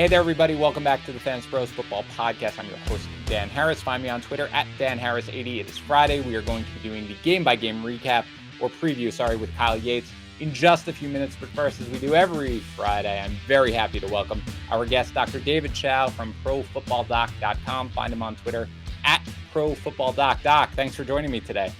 Hey there, everybody. Welcome back to the Fantasy Pros Football Podcast. I'm your host, Dan Harris. Find me on Twitter at DanHarris80. It is Friday. We are going to be doing the game-by-game recap or preview, with Kyle Yates in just a few minutes. But first, as we do every Friday, I'm very happy to welcome our guest, Dr. David Chow from ProFootballDoc.com. Find him on Twitter at ProFootballDoc. Doc, thanks for joining me today.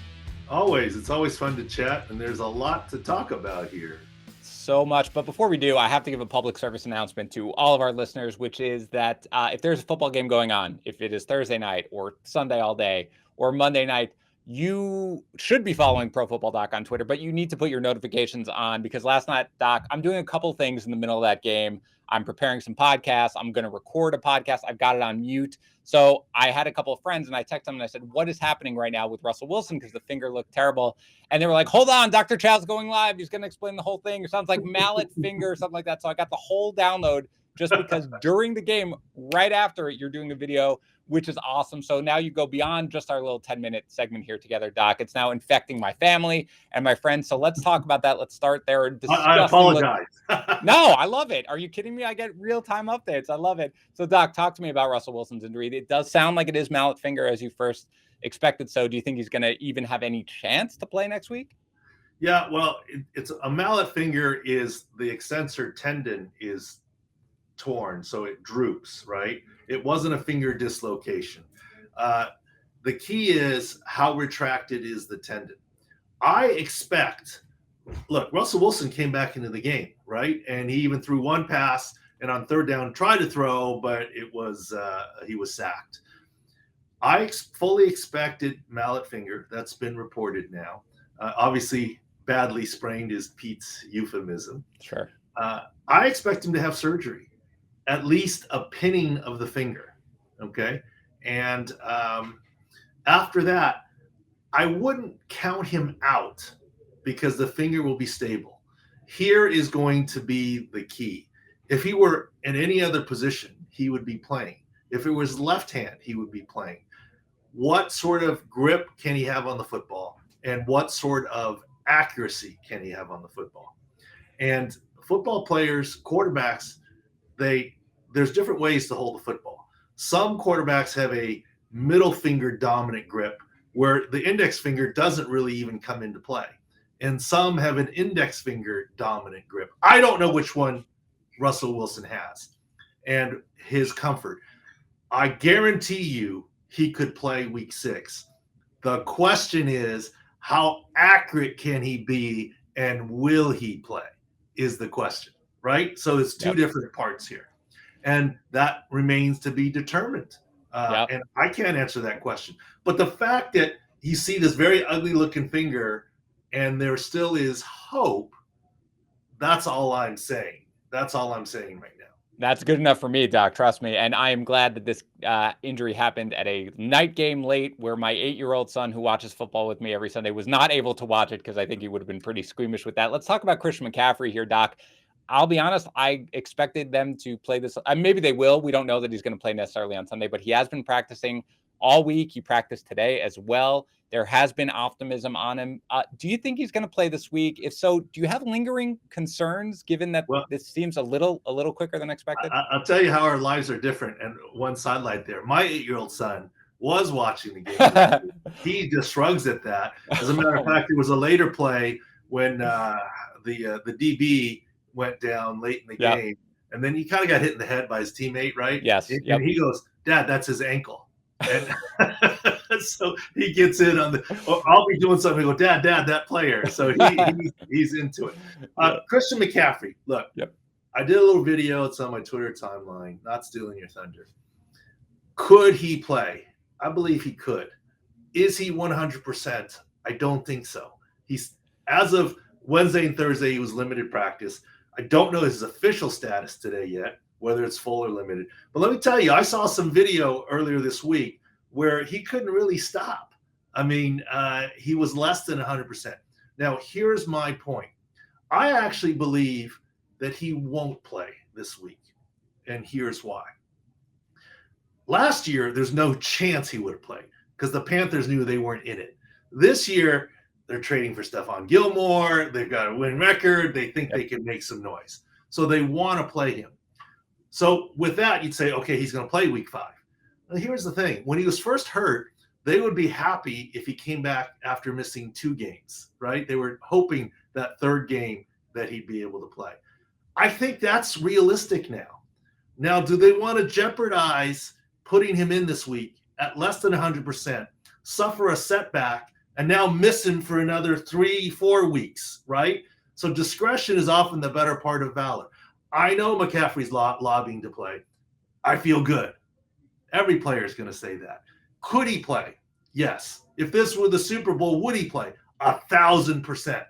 Always. It's always fun to chat, and there's a lot to talk about here. So much. But before we do, I have to give a public service announcement to all of our listeners, which is that if there's a football game going on, if it is Thursday night or Sunday all day or Monday night, you should be following Pro Football Doc on Twitter, but you need to put your notifications on because last night, Doc, I'm doing a couple things in the middle of that game. I'm preparing some podcasts. I'm going to record a podcast. I've got it on mute. So I had a couple of friends and I texted them and I said, what is happening right now with Russell Wilson? Because the finger looked terrible. And they were like, hold on, Dr. Chow's going live. He's going to explain the whole thing. It sounds like mallet finger or something like that. So I got the whole download just because during the game, right after it, you're doing a video, which is awesome. So now you go beyond just our little 10-minute segment here together, Doc. It's now infecting my family and my friends. So let's talk about that. Let's start there. I apologize. No, I love it. Are you kidding me? I get real-time updates. I love it. So, Doc, talk to me about Russell Wilson's injury. It does sound like it is mallet finger as you first expected. So do you think he's going to even have any chance to play next week? Yeah, well, it's a mallet finger is the extensor tendon is torn, so it droops, right? It wasn't a finger dislocation. The key is how retracted is the tendon. I expect, look, Russell Wilson came back into the game, right? And he even threw one pass and on third down tried to throw, but it was he was sacked. I fully expected mallet finger. That's been reported now. Obviously, badly sprained is Pete's euphemism. Sure. I expect him to have surgery. At least a pinning of the finger, okay? And after that, I wouldn't count him out because the finger will be stable. Here is going to be the key. If he were in any other position, he would be playing. If it was left hand, he would be playing. What sort of grip can he have on the football? And what sort of accuracy can he have on the football? And football players, quarterbacks, there's different ways to hold the football. Some quarterbacks have a middle finger dominant grip where the index finger doesn't really even come into play. And some have an index finger dominant grip. I don't know which one Russell Wilson has and his comfort. I guarantee you he could play week 6. The question is, how accurate can he be and will he play is the question, right? So it's two different parts here. And that remains to be determined. And I can't answer that question. But the fact that you see this very ugly looking finger and there still is hope, that's all I'm saying. That's all I'm saying right now. That's good enough for me, Doc. Trust me. And I am glad that this injury happened at a night game late where my 8-year-old son who watches football with me every Sunday was not able to watch it because I think he would have been pretty squeamish with that. Let's talk about Christian McCaffrey here, Doc. I'll be honest, I expected them to play this. Maybe they will. We don't know that he's going to play necessarily on Sunday, but he has been practicing all week. He practiced today as well. There has been optimism on him. Do you think he's going to play this week? If so, do you have lingering concerns given that this seems a little quicker than expected? I'll tell you how our lives are different. And one sidelight there, my 8-year-old son was watching the game. He just shrugs at that. As a matter of fact, there was a later play when the DB went down late in the game, and then he kind of got hit in the head by his teammate, right? Yes. And he goes, "Dad, that's his ankle." And so he gets in on I'll be doing something. Go, Dad, that player. So he's into it. Christian McCaffrey. Look, I did a little video. It's on my Twitter timeline. Not stealing your thunder. Could he play? I believe he could. Is he 100%? I don't think so. He's as of Wednesday and Thursday, he was limited practice. I don't know his official status today yet, whether it's full or limited. But let me tell you, I saw some video earlier this week where he couldn't really stop. I mean, he was less than 100%. Now, here's my point. I actually believe that he won't play this week, and here's why. Last year, there's no chance he would have played because the Panthers knew they weren't in it. This year, they're trading for Stephon Gilmore. They've got a win record. They think they can make some noise. So they want to play him. So with that, you'd say, okay, he's going to play week 5. Now, here's the thing. When he was first hurt, they would be happy if he came back after missing 2 games, right? They were hoping that 3rd game that he'd be able to play. I think that's realistic now. Now, do they want to jeopardize putting him in this week at less than 100%, suffer a setback, and now miss him for another 3-4 weeks, right? So discretion is often the better part of valor. I know McCaffrey's lobbying to play. I feel good. Every player is going to say that. Could he play? Yes. If this were the Super Bowl, would he play? 1,000%.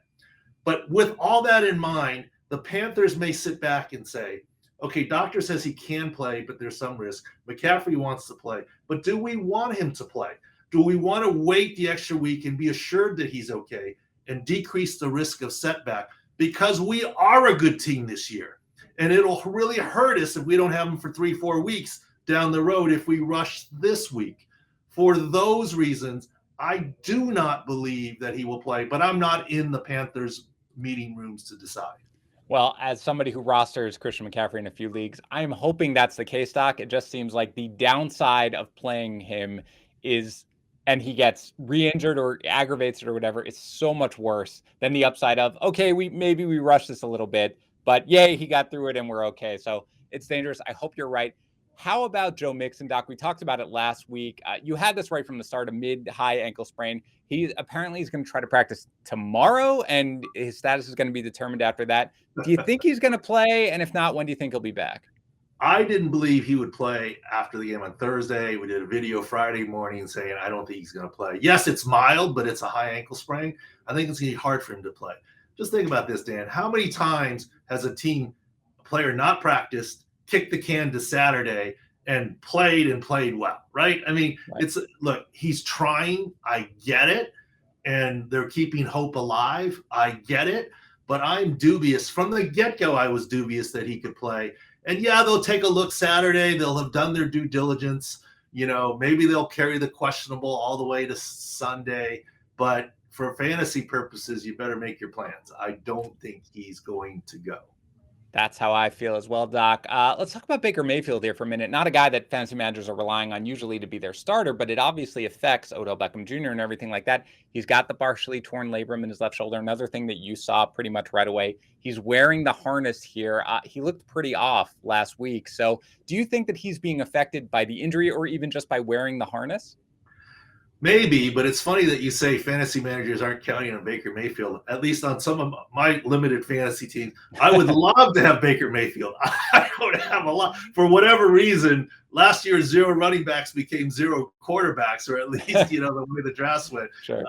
But with all that in mind, the Panthers may sit back and say, okay, doctor says he can play, but there's some risk. McCaffrey wants to play. But do we want him to play? Do we want to wait the extra week and be assured that he's okay and decrease the risk of setback? Because we are a good team this year. And it'll really hurt us if we don't have him for 3-4 weeks down the road if we rush this week. For those reasons, I do not believe that he will play, but I'm not in the Panthers meeting rooms to decide. Well, as somebody who rosters Christian McCaffrey in a few leagues, I'm hoping that's the case, Doc. It just seems like the downside of playing him is, and he gets re-injured or aggravates it or whatever, it's so much worse than the upside of, okay, maybe we rushed this a little bit, but yay, he got through it and we're okay. So it's dangerous. I hope you're right. How about Joe Mixon, Doc? We talked about it last week. You had this right from the start, a mid-high ankle sprain. He apparently is going to try to practice tomorrow, and his status is going to be determined after that. Do you think he's going to play? And if not, when do you think he'll be back? I didn't believe he would play after the game on Thursday. We did a video Friday morning saying, I don't think he's going to play. Yes, it's mild, but it's a high ankle sprain. I think it's going to be hard for him to play. Just think about this, Dan. How many times has a player not practiced, kicked the can to Saturday, and played well, right? I mean, right. Look, he's trying. I get it. And they're keeping hope alive. I get it. But I'm dubious. From the get-go, I was dubious that he could play. And yeah, they'll take a look Saturday. They'll have done their due diligence. You know, maybe they'll carry the questionable all the way to Sunday. But for fantasy purposes, you better make your plans. I don't think he's going to go. That's how I feel as well, Doc. Let's talk about Baker Mayfield here for a minute. Not a guy that fantasy managers are relying on usually to be their starter, but it obviously affects Odell Beckham Jr. and everything like that. He's got the partially torn labrum in his left shoulder. Another thing that you saw pretty much right away. He's wearing the harness here. He looked pretty off last week. So do you think that he's being affected by the injury or even just by wearing the harness? Maybe, but it's funny that you say fantasy managers aren't counting on Baker Mayfield, at least on some of my limited fantasy teams. I would love to have Baker Mayfield. I don't have a lot. For whatever reason, last year, 0 running backs became 0 quarterbacks, or at least, you know, the way the drafts went. Sure.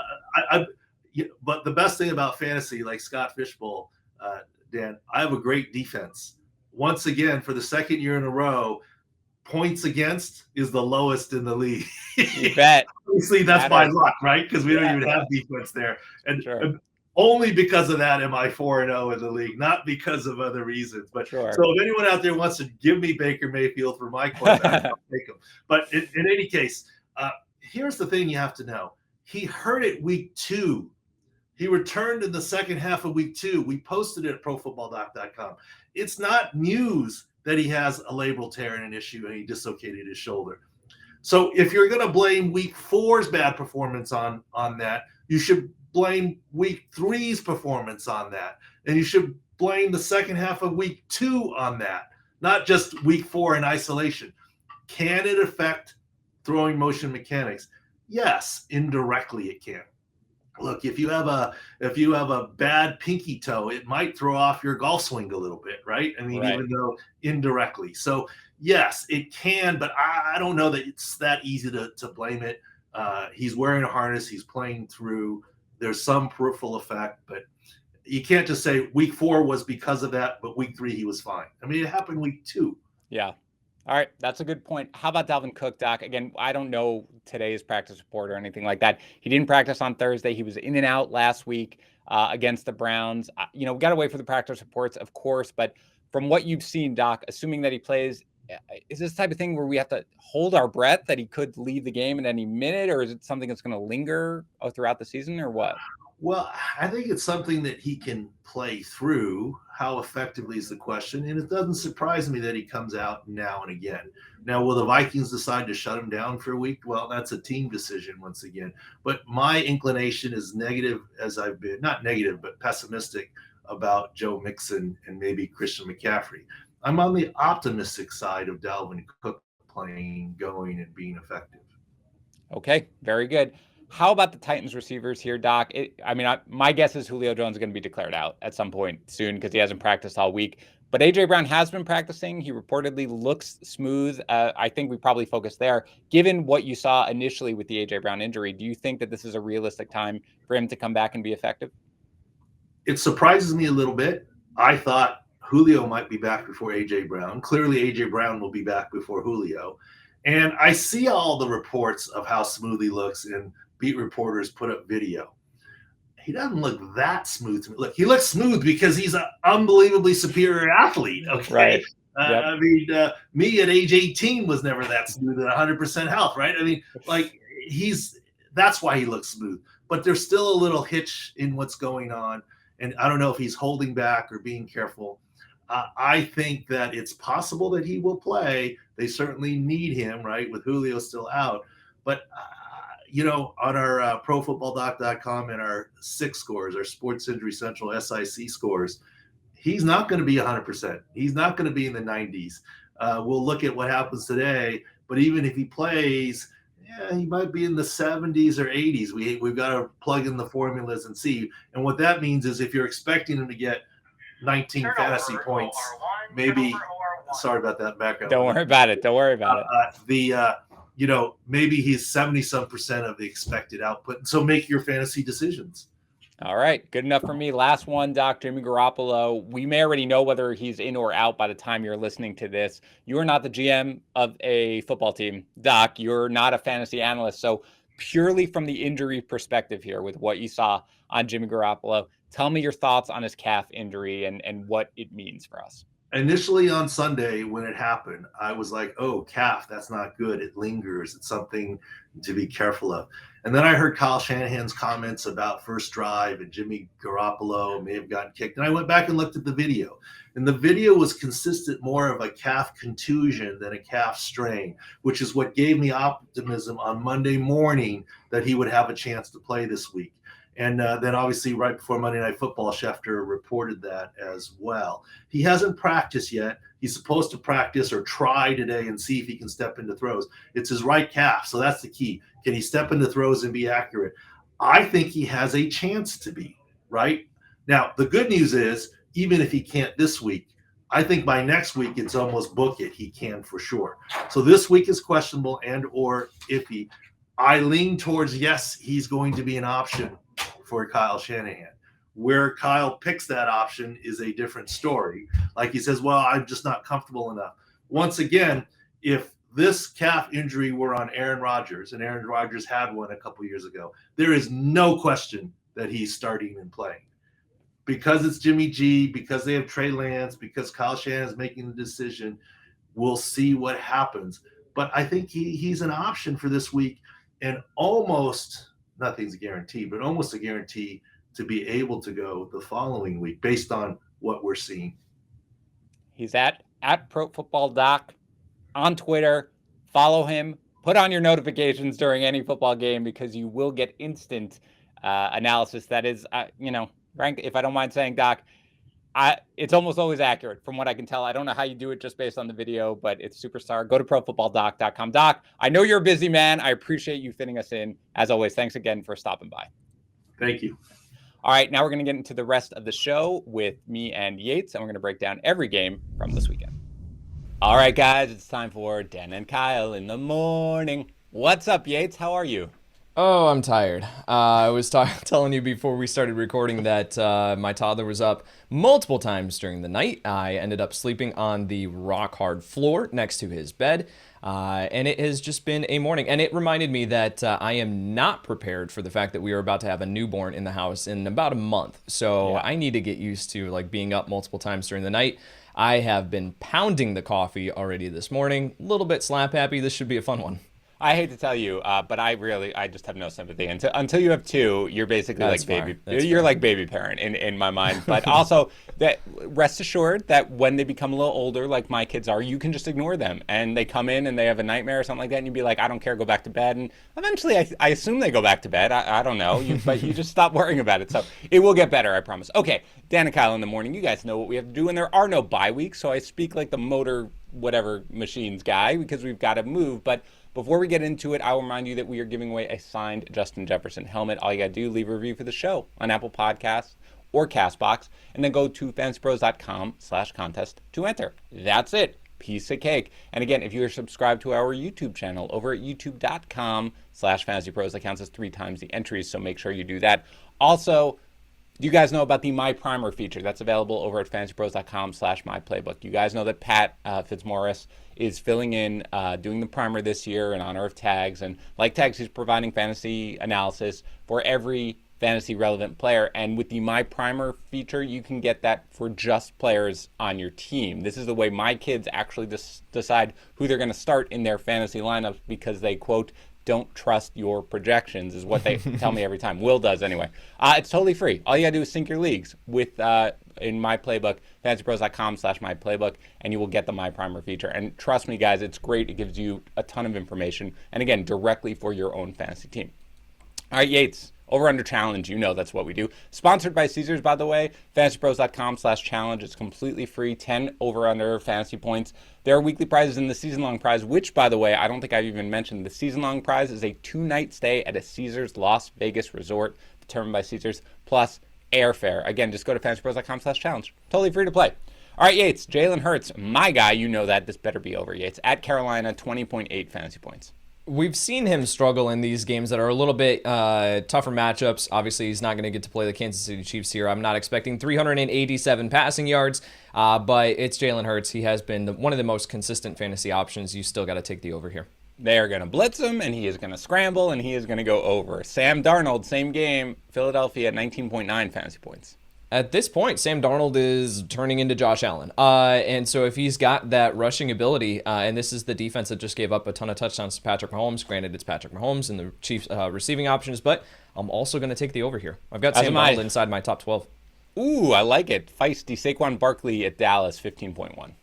But the best thing about fantasy, like Scott Fishbowl, Dan, I have a great defense. Once again, for the second year in a row, points against is the lowest in the league. You bet. Obviously, that's by luck, right? Because we don't even have defense there. And only because of that am I 4-0 in the league, not because of other reasons. But so if anyone out there wants to give me Baker Mayfield for my quarterback, I'll take him. But in any case, here's the thing you have to know. He hurt it week 2. He returned in the second half of week 2. We posted it at profootballdoc.com. It's not news that he has a labral tear and an issue and he dislocated his shoulder. So if you're going to blame week 4's bad performance on that, you should blame week 3's performance on that. And you should blame the second half of week 2 on that, not just week 4 in isolation. Can it affect throwing motion mechanics? Yes, indirectly it can. Look, if you have a bad pinky toe, it might throw off your golf swing a little bit, right? I mean, even though indirectly. So yes, it can, but I don't know that it's that easy to blame it. He's wearing a harness. He's playing through. There's some peripheral effect, but you can't just say week 4 was because of that, but week 3 he was fine. I mean, it happened week 2. Yeah. All right, that's a good point. How about Dalvin Cook, Doc? Again, I don't know today's practice report or anything like that. He didn't practice on Thursday. He was in and out last week against the Browns. We got to wait for the practice reports, of course. But from what you've seen, Doc, assuming that he plays, is this the type of thing where we have to hold our breath that he could leave the game at any minute, or is it something that's going to linger throughout the season, or what? Well, I think it's something that he can play through. How effectively is the question? And it doesn't surprise me that he comes out now and again. Now, will the Vikings decide to shut him down for a week? Well, that's a team decision once again. But my inclination is negative, as I've been, not negative, but pessimistic about Joe Mixon and maybe Christian McCaffrey. I'm on the optimistic side of Dalvin Cook playing, going, and being effective. Okay, very good. How about the Titans receivers here, Doc? My guess is Julio Jones is going to be declared out at some point soon because he hasn't practiced all week. But A.J. Brown has been practicing. He reportedly looks smooth. I think we probably focus there. Given what you saw initially with the A.J. Brown injury, do you think that this is a realistic time for him to come back and be effective? It surprises me a little bit. I thought Julio might be back before A.J. Brown. Clearly, A.J. Brown will be back before Julio. And I see all the reports of how smooth he looks, and beat reporters put up video. He doesn't look that smooth to me. Look, he looks smooth because he's an unbelievably superior athlete. Okay. Right. Yep. Me at age 18 was never that smooth at 100% health, right? That's why he looks smooth. But there's still a little hitch in what's going on. And I don't know if he's holding back or being careful. I think that it's possible that he will play. They certainly need him, right, with Julio still out. But on our profootballdoc.com and our SIC scores, our Sports Injury Central SIC scores, he's not going to be 100%. He's not going to be in the 90s. We'll look at what happens today, but even if he plays, he might be in the 70s or 80s. We've got to plug in the formulas and see. And what that means is if you're expecting him to get 19 fantasy points, maybe – sorry about that background. Don't worry about it. Maybe he's 70-some% of the expected output. So make your fantasy decisions. All right. Good enough for me. Last one, Doc, Jimmy Garoppolo. We may already know whether he's in or out by the time you're listening to this. You are not the GM of a football team, Doc. You're not a fantasy analyst. So purely from the injury perspective here with what you saw on Jimmy Garoppolo, tell me your thoughts on his calf injury and what it means for us. Initially on Sunday when it happened, I was like, oh, calf, that's not good. It lingers. It's something to be careful of. And then I heard Kyle Shanahan's comments about first drive and Jimmy Garoppolo may have gotten kicked. And I went back and looked at the video. And the video was consistent more of a calf contusion than a calf strain, which is what gave me optimism on Monday morning that he would have a chance to play this week. And then obviously right before Monday Night Football, Schefter reported that as well. He hasn't practiced yet. He's supposed to practice or try today and see if he can step into throws. It's his right calf, so that's the key. Can he step into throws and be accurate? I think he has a chance to be, right? Now, the good news is, even if he can't this week, I think by next week it's almost book it. He can for sure. So this week is questionable and or iffy. I lean towards, yes, he's going to be an option for Kyle Shanahan. Where Kyle picks that option is a different story. Like he says, well, I'm just not comfortable enough. Once again, if this calf injury were on Aaron Rodgers, and Aaron Rodgers had one a couple years ago, there is no question that he's starting and playing. Because it's Jimmy G, because they have Trey Lance, because Kyle Shanahan is making the decision, we'll see what happens. But I think he's an option for this week, and almost – nothing's a guarantee, but almost a guarantee to be able to go the following week based on what we're seeing. He's at Pro Football Doc on Twitter. Follow him. Put on your notifications during any football game because you will get instant analysis. That is, Frank, if I don't mind saying, Doc, it's almost always accurate from what I can tell. I don't know how you do it just based on the video, but it's superstar. Go to profootballdoc.com. Doc, I know you're a busy man. I appreciate you fitting us in. As always, thanks again for stopping by. Thank you. All right, now we're going to get into the rest of the show with me and Yates, and we're going to break down every game from this weekend. All right, guys, it's time for Dan and Kyle in the morning. What's up, Yates? How are you? Oh, I'm tired. I was telling you before we started recording that my toddler was up multiple times during the night. I ended up sleeping on the rock-hard floor next to his bed, and it has just been a morning. And it reminded me that I am not prepared for the fact that we are about to have a newborn in the house in about a month. So yeah. I need to get used to being up multiple times during the night. I have been pounding the coffee already this morning. A little bit slap happy. This should be a fun one. I hate to tell you, but I just have no sympathy. Until you have two, you're basically That's like fair. baby. You're like baby parent in my mind. But also, that rest assured that when they become a little older, like my kids are, you can just ignore them, and they come in and they have a nightmare or something like that, and you'd be like, I don't care, go back to bed. And eventually, I assume they go back to bed. I don't know, but you just stop worrying about it. So it will get better, I promise. Okay, Dan and Kyle in the morning. You guys know what we have to do, and there are no bye weeks, so I speak like the motor whatever machines guy because we've got to move. But before we get into it, I'll remind you that we are giving away a signed Justin Jefferson helmet. All you got to do, leave a review for the show on Apple Podcasts or CastBox, and then go to fantasypros.com/contest to enter. That's it. Piece of cake. And again, if you are subscribed to our YouTube channel over at youtube.com/fantasypros, that counts as 3 times the entries, so make sure you do that. Also, do you guys know about the My Primer feature? That's available over at fantasypros.com/myplaybook. You guys know that Pat Fitzmaurice is filling in, doing the primer this year in honor of tags. And like tags, he's providing fantasy analysis for every fantasy relevant player. And with the My Primer feature, you can get that for just players on your team. This is the way my kids actually decide who they're going to start in their fantasy lineups because they, quote, don't trust your projections, is what they tell me every time. Will does anyway. It's totally free. All you gotta do is sync your leagues with in My Playbook, fantasypros.com/myplaybook, and you will get the My Primer feature. And trust me, guys, it's great. It gives you a ton of information, and again, directly for your own fantasy team. All right, Yates. Over Under Challenge, you know that's what we do. Sponsored by Caesars, by the way. fantasypros.com/challenge. It's completely free. 10 over under fantasy points. There are weekly prizes in the season-long prize, which, by the way, I don't think I've even mentioned. The season-long prize is a 2-night stay at a Caesars Las Vegas resort, determined by Caesars, plus airfare. Again, just go to fantasypros.com/challenge. Totally free to play. All right, Yates. Jalen Hurts, my guy. You know that. This better be over, Yates. At Carolina, 20.8 fantasy points. We've seen him struggle in these games that are a little bit tougher matchups. Obviously, he's not going to get to play the Kansas City Chiefs here. I'm not expecting 387 passing yards, but it's Jalen Hurts. He has been one of the most consistent fantasy options. You still got to take the over here. They are going to blitz him, and he is going to scramble, and he is going to go over. Sam Darnold, same game, Philadelphia at 19.9 fantasy points. At this point, Sam Darnold is turning into Josh Allen. And so if he's got that rushing ability, and this is the defense that just gave up a ton of touchdowns to Patrick Mahomes. Granted, it's Patrick Mahomes and the Chiefs receiving options, but I'm also going to take the over here. I've got Sam Darnold inside my top 12. Ooh, I like it. Feisty. Saquon Barkley at Dallas, 15.1.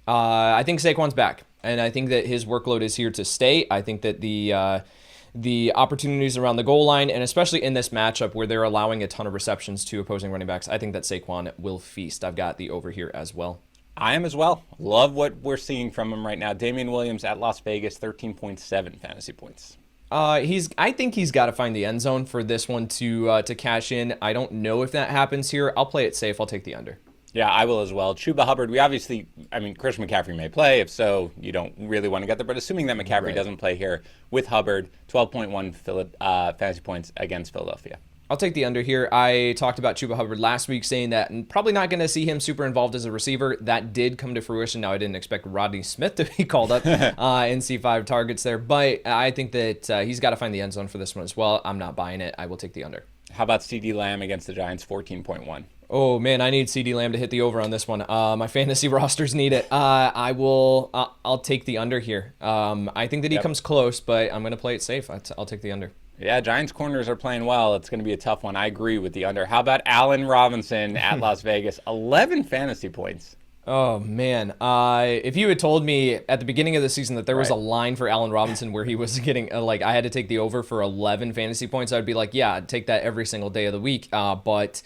I think Saquon's back, and I think that his workload is here to stay. I think that the opportunities around the goal line, and especially in this matchup where they're allowing a ton of receptions to opposing running backs, I think that Saquon will feast. I've got the over here as well. I am as well. Love what we're seeing from him right now. Damian Williams at Las Vegas, 13.7 fantasy points. I think he's got to find the end zone for this one to cash in. I don't know if that happens here. I'll play it safe. I'll take the under. Yeah, I will as well. Chuba Hubbard, Christian McCaffrey may play. If so, you don't really want to get there. But assuming that McCaffrey doesn't play here with Hubbard, 12.1 fantasy points against Philadelphia. I'll take the under here. I talked about Chuba Hubbard last week, saying that I'm probably not going to see him super involved as a receiver. That did come to fruition. Now, I didn't expect Rodney Smith to be called up and see 5 targets there. But I think that he's got to find the end zone for this one as well. I'm not buying it. I will take the under. How about CeeDee Lamb against the Giants, 14.1? Oh, man, I need CeeDee Lamb to hit the over on this one. My fantasy rosters need it. I'll take the under here. I think that he comes close, but I'm going to play it safe. I'll take the under. Yeah, Giants corners are playing well. It's going to be a tough one. I agree with the under. How about Allen Robinson at Las Vegas? 11 fantasy points. Oh, man. If you had told me at the beginning of the season that there was a line for Allen Robinson where he was getting, I had to take the over for 11 fantasy points, I'd be like, yeah, I'd take that every single day of the week. But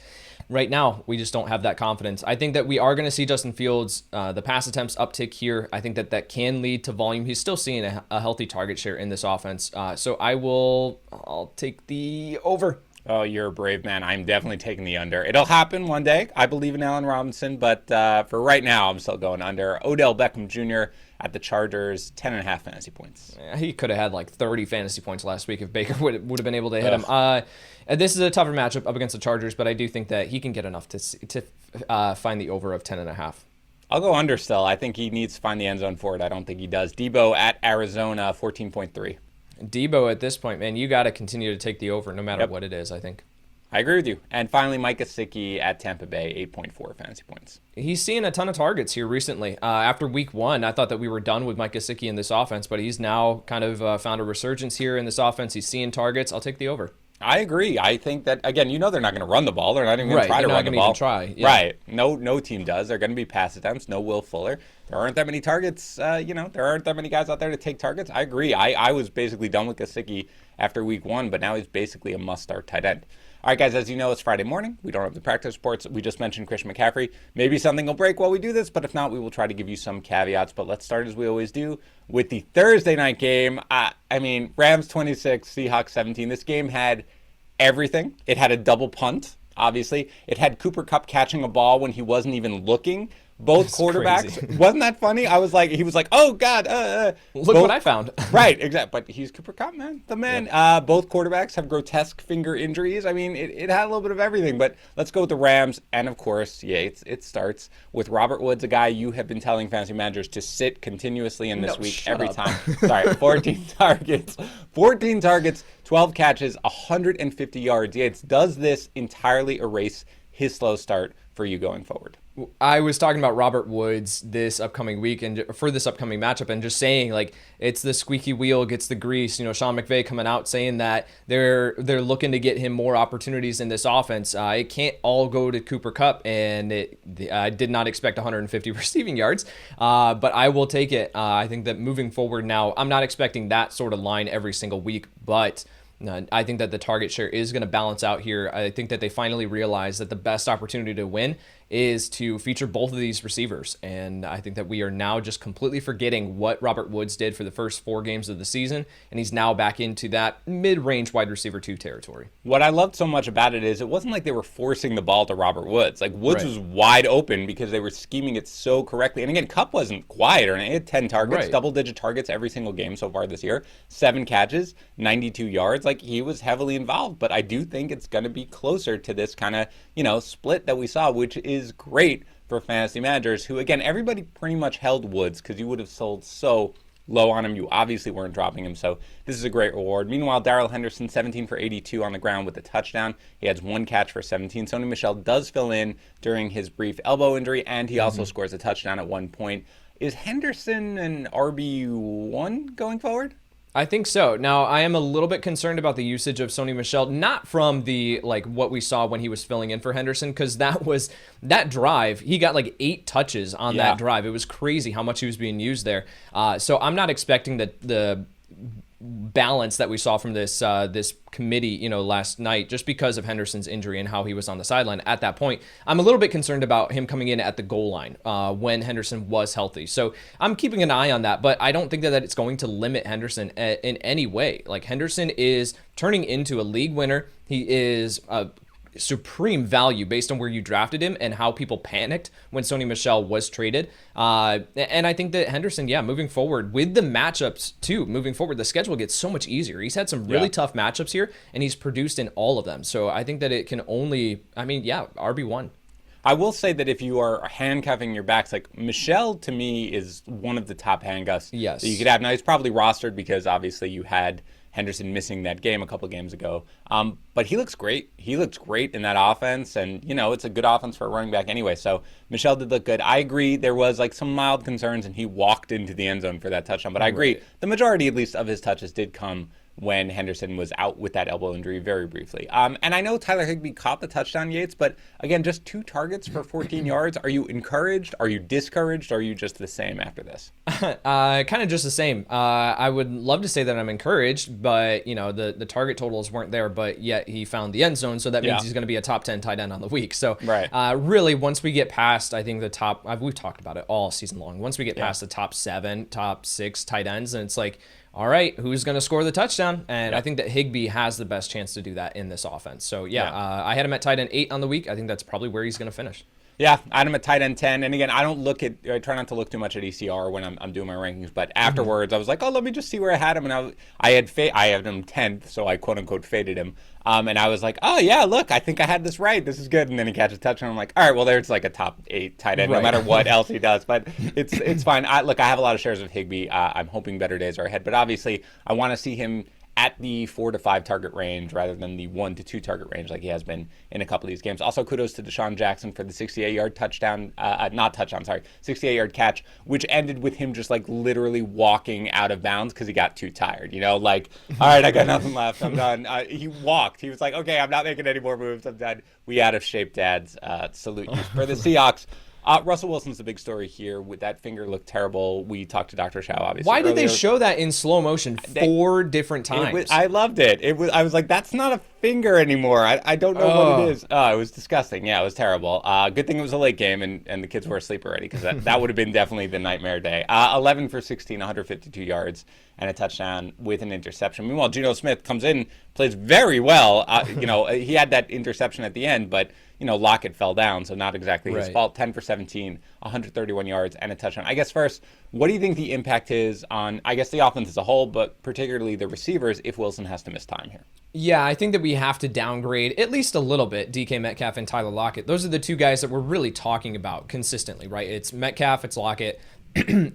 right now, we just don't have that confidence. I think that we are going to see Justin Fields, the pass attempts uptick here. I think that can lead to volume. He's still seeing a healthy target share in this offense. So I'll take the over. Oh, you're a brave man. I'm definitely taking the under. It'll happen one day. I believe in Allen Robinson, but for right now, I'm still going under. Odell Beckham Jr. at the Chargers, 10.5 fantasy points. Yeah, he could have had like 30 fantasy points last week if Baker would have been able to hit him. This is a tougher matchup up against the Chargers, but I do think that he can get enough to find the over of 10.5. I'll go under still. I think he needs to find the end zone for it. I don't think he does. Debo at Arizona, 14.3. Debo at this point, man, you got to continue to take the over no matter what it is, I think. I agree with you. And finally, Mike Gesicki at Tampa Bay, 8.4 fantasy points. He's seeing a ton of targets here recently. After week 1, I thought that we were done with Mike Gesicki in this offense, but he's now kind of found a resurgence here in this offense. He's seeing targets. I'll take the over. I agree. I think that, again, they're not going to run the ball. They're not even going to try to run the ball. Even try. Yeah. Right. No team does. They're going to be pass attempts. No Will Fuller. There aren't that many targets. There aren't that many guys out there to take targets. I agree. I was basically done with Gesicki after week 1, but now he's basically a must-start tight end. All right, guys, as you know, it's Friday morning. We don't have the practice reports. We just mentioned Christian McCaffrey. Maybe something will break while we do this, but if not, we will try to give you some caveats. But let's start, as we always do, with the Thursday night game. Rams 26, Seahawks 17. This game had everything. It had a double punt, obviously. It had Cooper Kupp catching a ball when he wasn't even looking. Both quarterbacks. Crazy. Wasn't that funny? He was like, oh, God. Look what I found. Right, exactly. But he's Cooper Kupp, man. The man. Yep. Both quarterbacks have grotesque finger injuries. I mean, it had a little bit of everything. But let's go with the Rams. And, of course, it starts with Robert Woods, a guy you have been telling fantasy managers to sit continuously in this week every time. Sorry, 14 targets. 12 catches, 150 yards. Yates, does this entirely erase his slow start for you going forward? I was talking about Robert Woods this upcoming week and for this upcoming matchup, and just saying, like, it's the squeaky wheel gets the grease. Sean McVay coming out saying that they're looking to get him more opportunities in this offense. It can't all go to Cooper Kupp, and I did not expect 150 receiving yards, but I will take it. I think that moving forward now, I'm not expecting that sort of line every single week, but I think that the target share is going to balance out here. I think that they finally realize that the best opportunity to win is to feature both of these receivers. And I think that we are now just completely forgetting what Robert Woods did for the first 4 games of the season, and he's now back into that mid-range wide receiver 2 territory. What I loved so much about it is it wasn't like they were forcing the ball to Robert Woods. Like, Woods was wide open because they were scheming it so correctly. And again, Kupp wasn't quiet, or he had 10 targets, double-digit targets every single game so far this year, 7 catches, 92 yards. Like, he was heavily involved, but I do think it's going to be closer to this kind of, split that we saw, which is great for fantasy managers who, again, everybody pretty much held Woods because you would have sold so low on him. You obviously weren't dropping him, so this is a great reward. Meanwhile, Darrell Henderson, 17 for 82 on the ground with a touchdown. He has 1 catch for 17. Sony Michel does fill in during his brief elbow injury, and he also scores a touchdown at one point. Is Henderson an RB1 going forward? I think so. Now, I am a little bit concerned about the usage of Sony Michel, not from the, what we saw when he was filling in for Henderson, because that drive, he got 8 touches on that drive. It was crazy how much he was being used there. So I'm not expecting the balance that we saw from this committee, last night, just because of Henderson's injury and how he was on the sideline at that point. I'm a little bit concerned about him coming in at the goal line when Henderson was healthy. So I'm keeping an eye on that, but I don't think that it's going to limit Henderson in any way. Henderson is turning into a league winner. He is supreme value based on where you drafted him and how people panicked when Sony Michel was traded. And I think that Henderson, moving forward with the matchups too, the schedule gets so much easier. He's had some really tough matchups here, and he's produced in all of them. So I think that it can only, RB1. I will say that if you are handcuffing your backs, Michel to me is one of the top handcuffs that you could have. Now, he's probably rostered because obviously you had Henderson missing that game a couple of games ago. But he looks great. He looks great in that offense. And, it's a good offense for a running back anyway. So Michel did look good. I agree there was some mild concerns, and he walked into the end zone for that touchdown. But I agree the majority, at least, of his touches did come when Henderson was out with that elbow injury very briefly. And I know Tyler Higbee caught the touchdown, Yates, but again, just 2 targets for 14 yards. Are you encouraged? Are you discouraged? Or are you just the same after this? Kind of just the same. I would love to say that I'm encouraged, but the target totals weren't there, but yet he found the end zone, so that means he's going to be a top 10 tight end on the week. So really, once we get past, I think the top, we've talked about it all season long, once we get past the top 7, top 6 tight ends, and it's all right, who's going to score the touchdown? And I think that Higbee has the best chance to do that in this offense. So, I had him at tight end 8 on the week. I think that's probably where he's going to finish. Yeah, I had him at tight end 10. And again, I try not to look too much at ECR when I'm doing my rankings. But afterwards, I was like, let me just see where I had him. And I had him 10th, so I quote-unquote faded him. And I was like, look, I think I had this right. This is good. And then he catches a touchdown. I'm like, all right, well, there's a top 8 tight end, no matter what else he does. But it's fine. I have a lot of shares of Higbee. I'm hoping better days are ahead. But obviously, I want to see him at the 4 to 5 target range rather than the 1 to 2 target range like he has been in a couple of these games. Also, kudos to Deshaun Jackson for the 68-yard touchdown, 68-yard catch, which ended with him just like literally walking out of bounds because he got too tired. You know, like, all right, I got nothing left. I'm done. He walked. He was like, okay, I'm not making any more moves. I'm done. We out of shape, dads. Salute you. For the Seahawks, Russell Wilson's the big story here. With that finger looked terrible. We talked to Dr. Shao, obviously. Why did they show that in slow motion 4 different times? I loved it. I was like, that's not a finger anymore. I don't know what it is. It was disgusting. Yeah, it was terrible. Good thing it was a late game and the kids were asleep already, because that would have been definitely the nightmare day. 11 for 16, 152 yards and a touchdown with an interception. Meanwhile, Geno Smith comes in, plays very well. He had that interception at the end, but Lockett fell down, so not exactly his fault. 10 for 17, 131 yards, and a touchdown. I guess first, what do you think the impact is on, I guess, the offense as a whole, but particularly the receivers if Wilson has to miss time here? Yeah, I think that we have to downgrade at least a little bit DK Metcalf and Tyler Lockett. Those are the two guys that we're really talking about consistently, right? It's Metcalf, it's Lockett.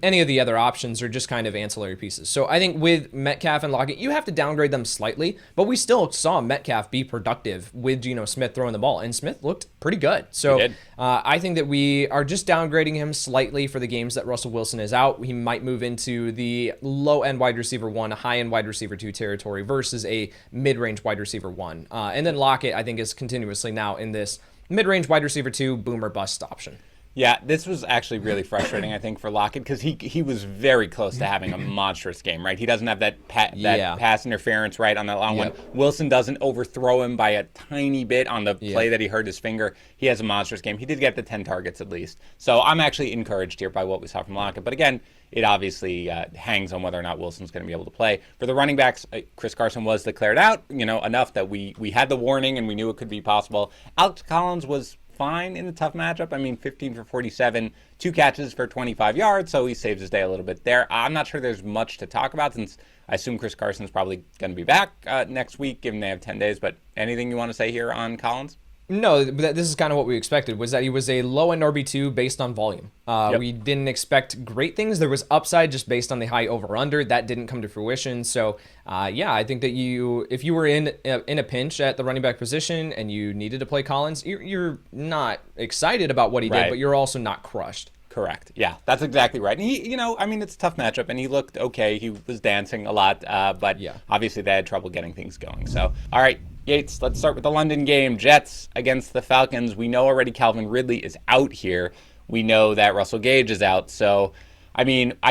Any of the other options are just kind of ancillary pieces. So I think with Metcalf and Lockett, you have to downgrade them slightly, but we still saw Metcalf be productive with Geno Smith throwing the ball, and Smith looked pretty good. So I think that we are just downgrading him slightly for the games that Russell Wilson is out. He might move into the low-end wide receiver 1, high-end wide receiver 2 territory versus a mid-range wide receiver 1. And then Lockett, I think, is continuously now in this mid-range wide receiver 2 boom or bust option. Yeah, this was actually really frustrating, I think, for Lockett, because he was very close to having a monstrous game, right? He doesn't have that pass interference, right, on that long one. Wilson doesn't overthrow him by a tiny bit on the play that he hurt his finger. He has a monstrous game. He did get the 10 targets at least. So I'm actually encouraged here by what we saw from Lockett. But again, it obviously hangs on whether or not Wilson's going to be able to play. For the running backs, Chris Carson was declared out, enough that we had the warning and we knew it could be possible. Alex Collins was fine in a tough matchup. I mean, 15 for 47, 2 catches for 25 yards, so he saves his day a little bit there. I'm not sure there's much to talk about, since I assume Chris Carson's probably going to be back next week, given they have 10 days. But anything you want to say here on Collins? No, this is kind of what we expected, was that he was a low-end RB2 based on volume. We didn't expect great things. There was upside just based on the high over-under. That didn't come to fruition. So, I think that if you were in a pinch at the running back position and you needed to play Collins, you're not excited about what he did, but you're also not crushed. Correct. Yeah, that's exactly right. And he, it's a tough matchup, and he looked okay. He was dancing a lot, but obviously they had trouble getting things going. So, all right, Yates, let's start with the London game. Jets against the Falcons. We know already Calvin Ridley is out here. We know that Russell Gage is out. So, I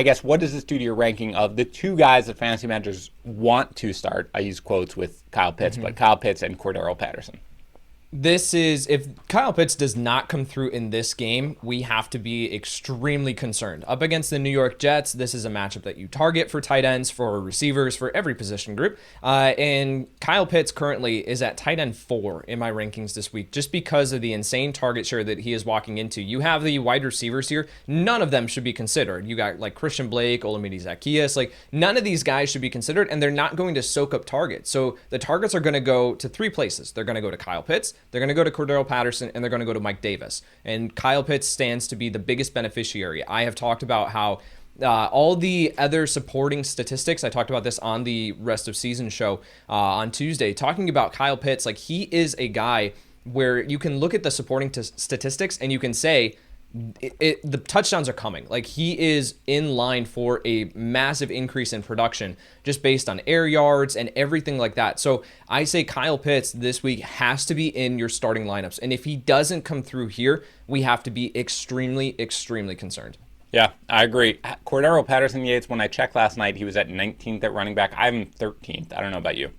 guess what does this do to your ranking of the two guys that fantasy managers want to start? I use quotes with Kyle Pitts, but Kyle Pitts and Cordero Patterson. This is, if Kyle Pitts does not come through in this game, we have to be extremely concerned. Up against the New York Jets, this is a matchup that you target for tight ends, for receivers, for every position group. And Kyle Pitts currently is at tight end 4 in my rankings this week, just because of the insane target share that he is walking into. You have the wide receivers here. None of them should be considered. You got like Christian Blake, Olamide Zaccheaus, like none of these guys should be considered, and they're not going to soak up targets. So the targets are going to go to 3 places. They're going to go to Kyle Pitts, they're going to go to Cordero Patterson, and they're going to go to Mike Davis. And Kyle Pitts stands to be the biggest beneficiary. I have talked about how all the other supporting statistics, I talked about this on the rest of season show on Tuesday, talking about Kyle Pitts, like he is a guy where you can look at the supporting statistics and you can say, the touchdowns are coming. Like he is in line for a massive increase in production just based on air yards and everything like that. So I say Kyle Pitts this week has to be in your starting lineups. And if he doesn't come through here, we have to be extremely, extremely concerned. Yeah, I agree. Cordero Patterson Yates, when I checked last night, he was at 19th at running back. I have him 13th. I don't know about you.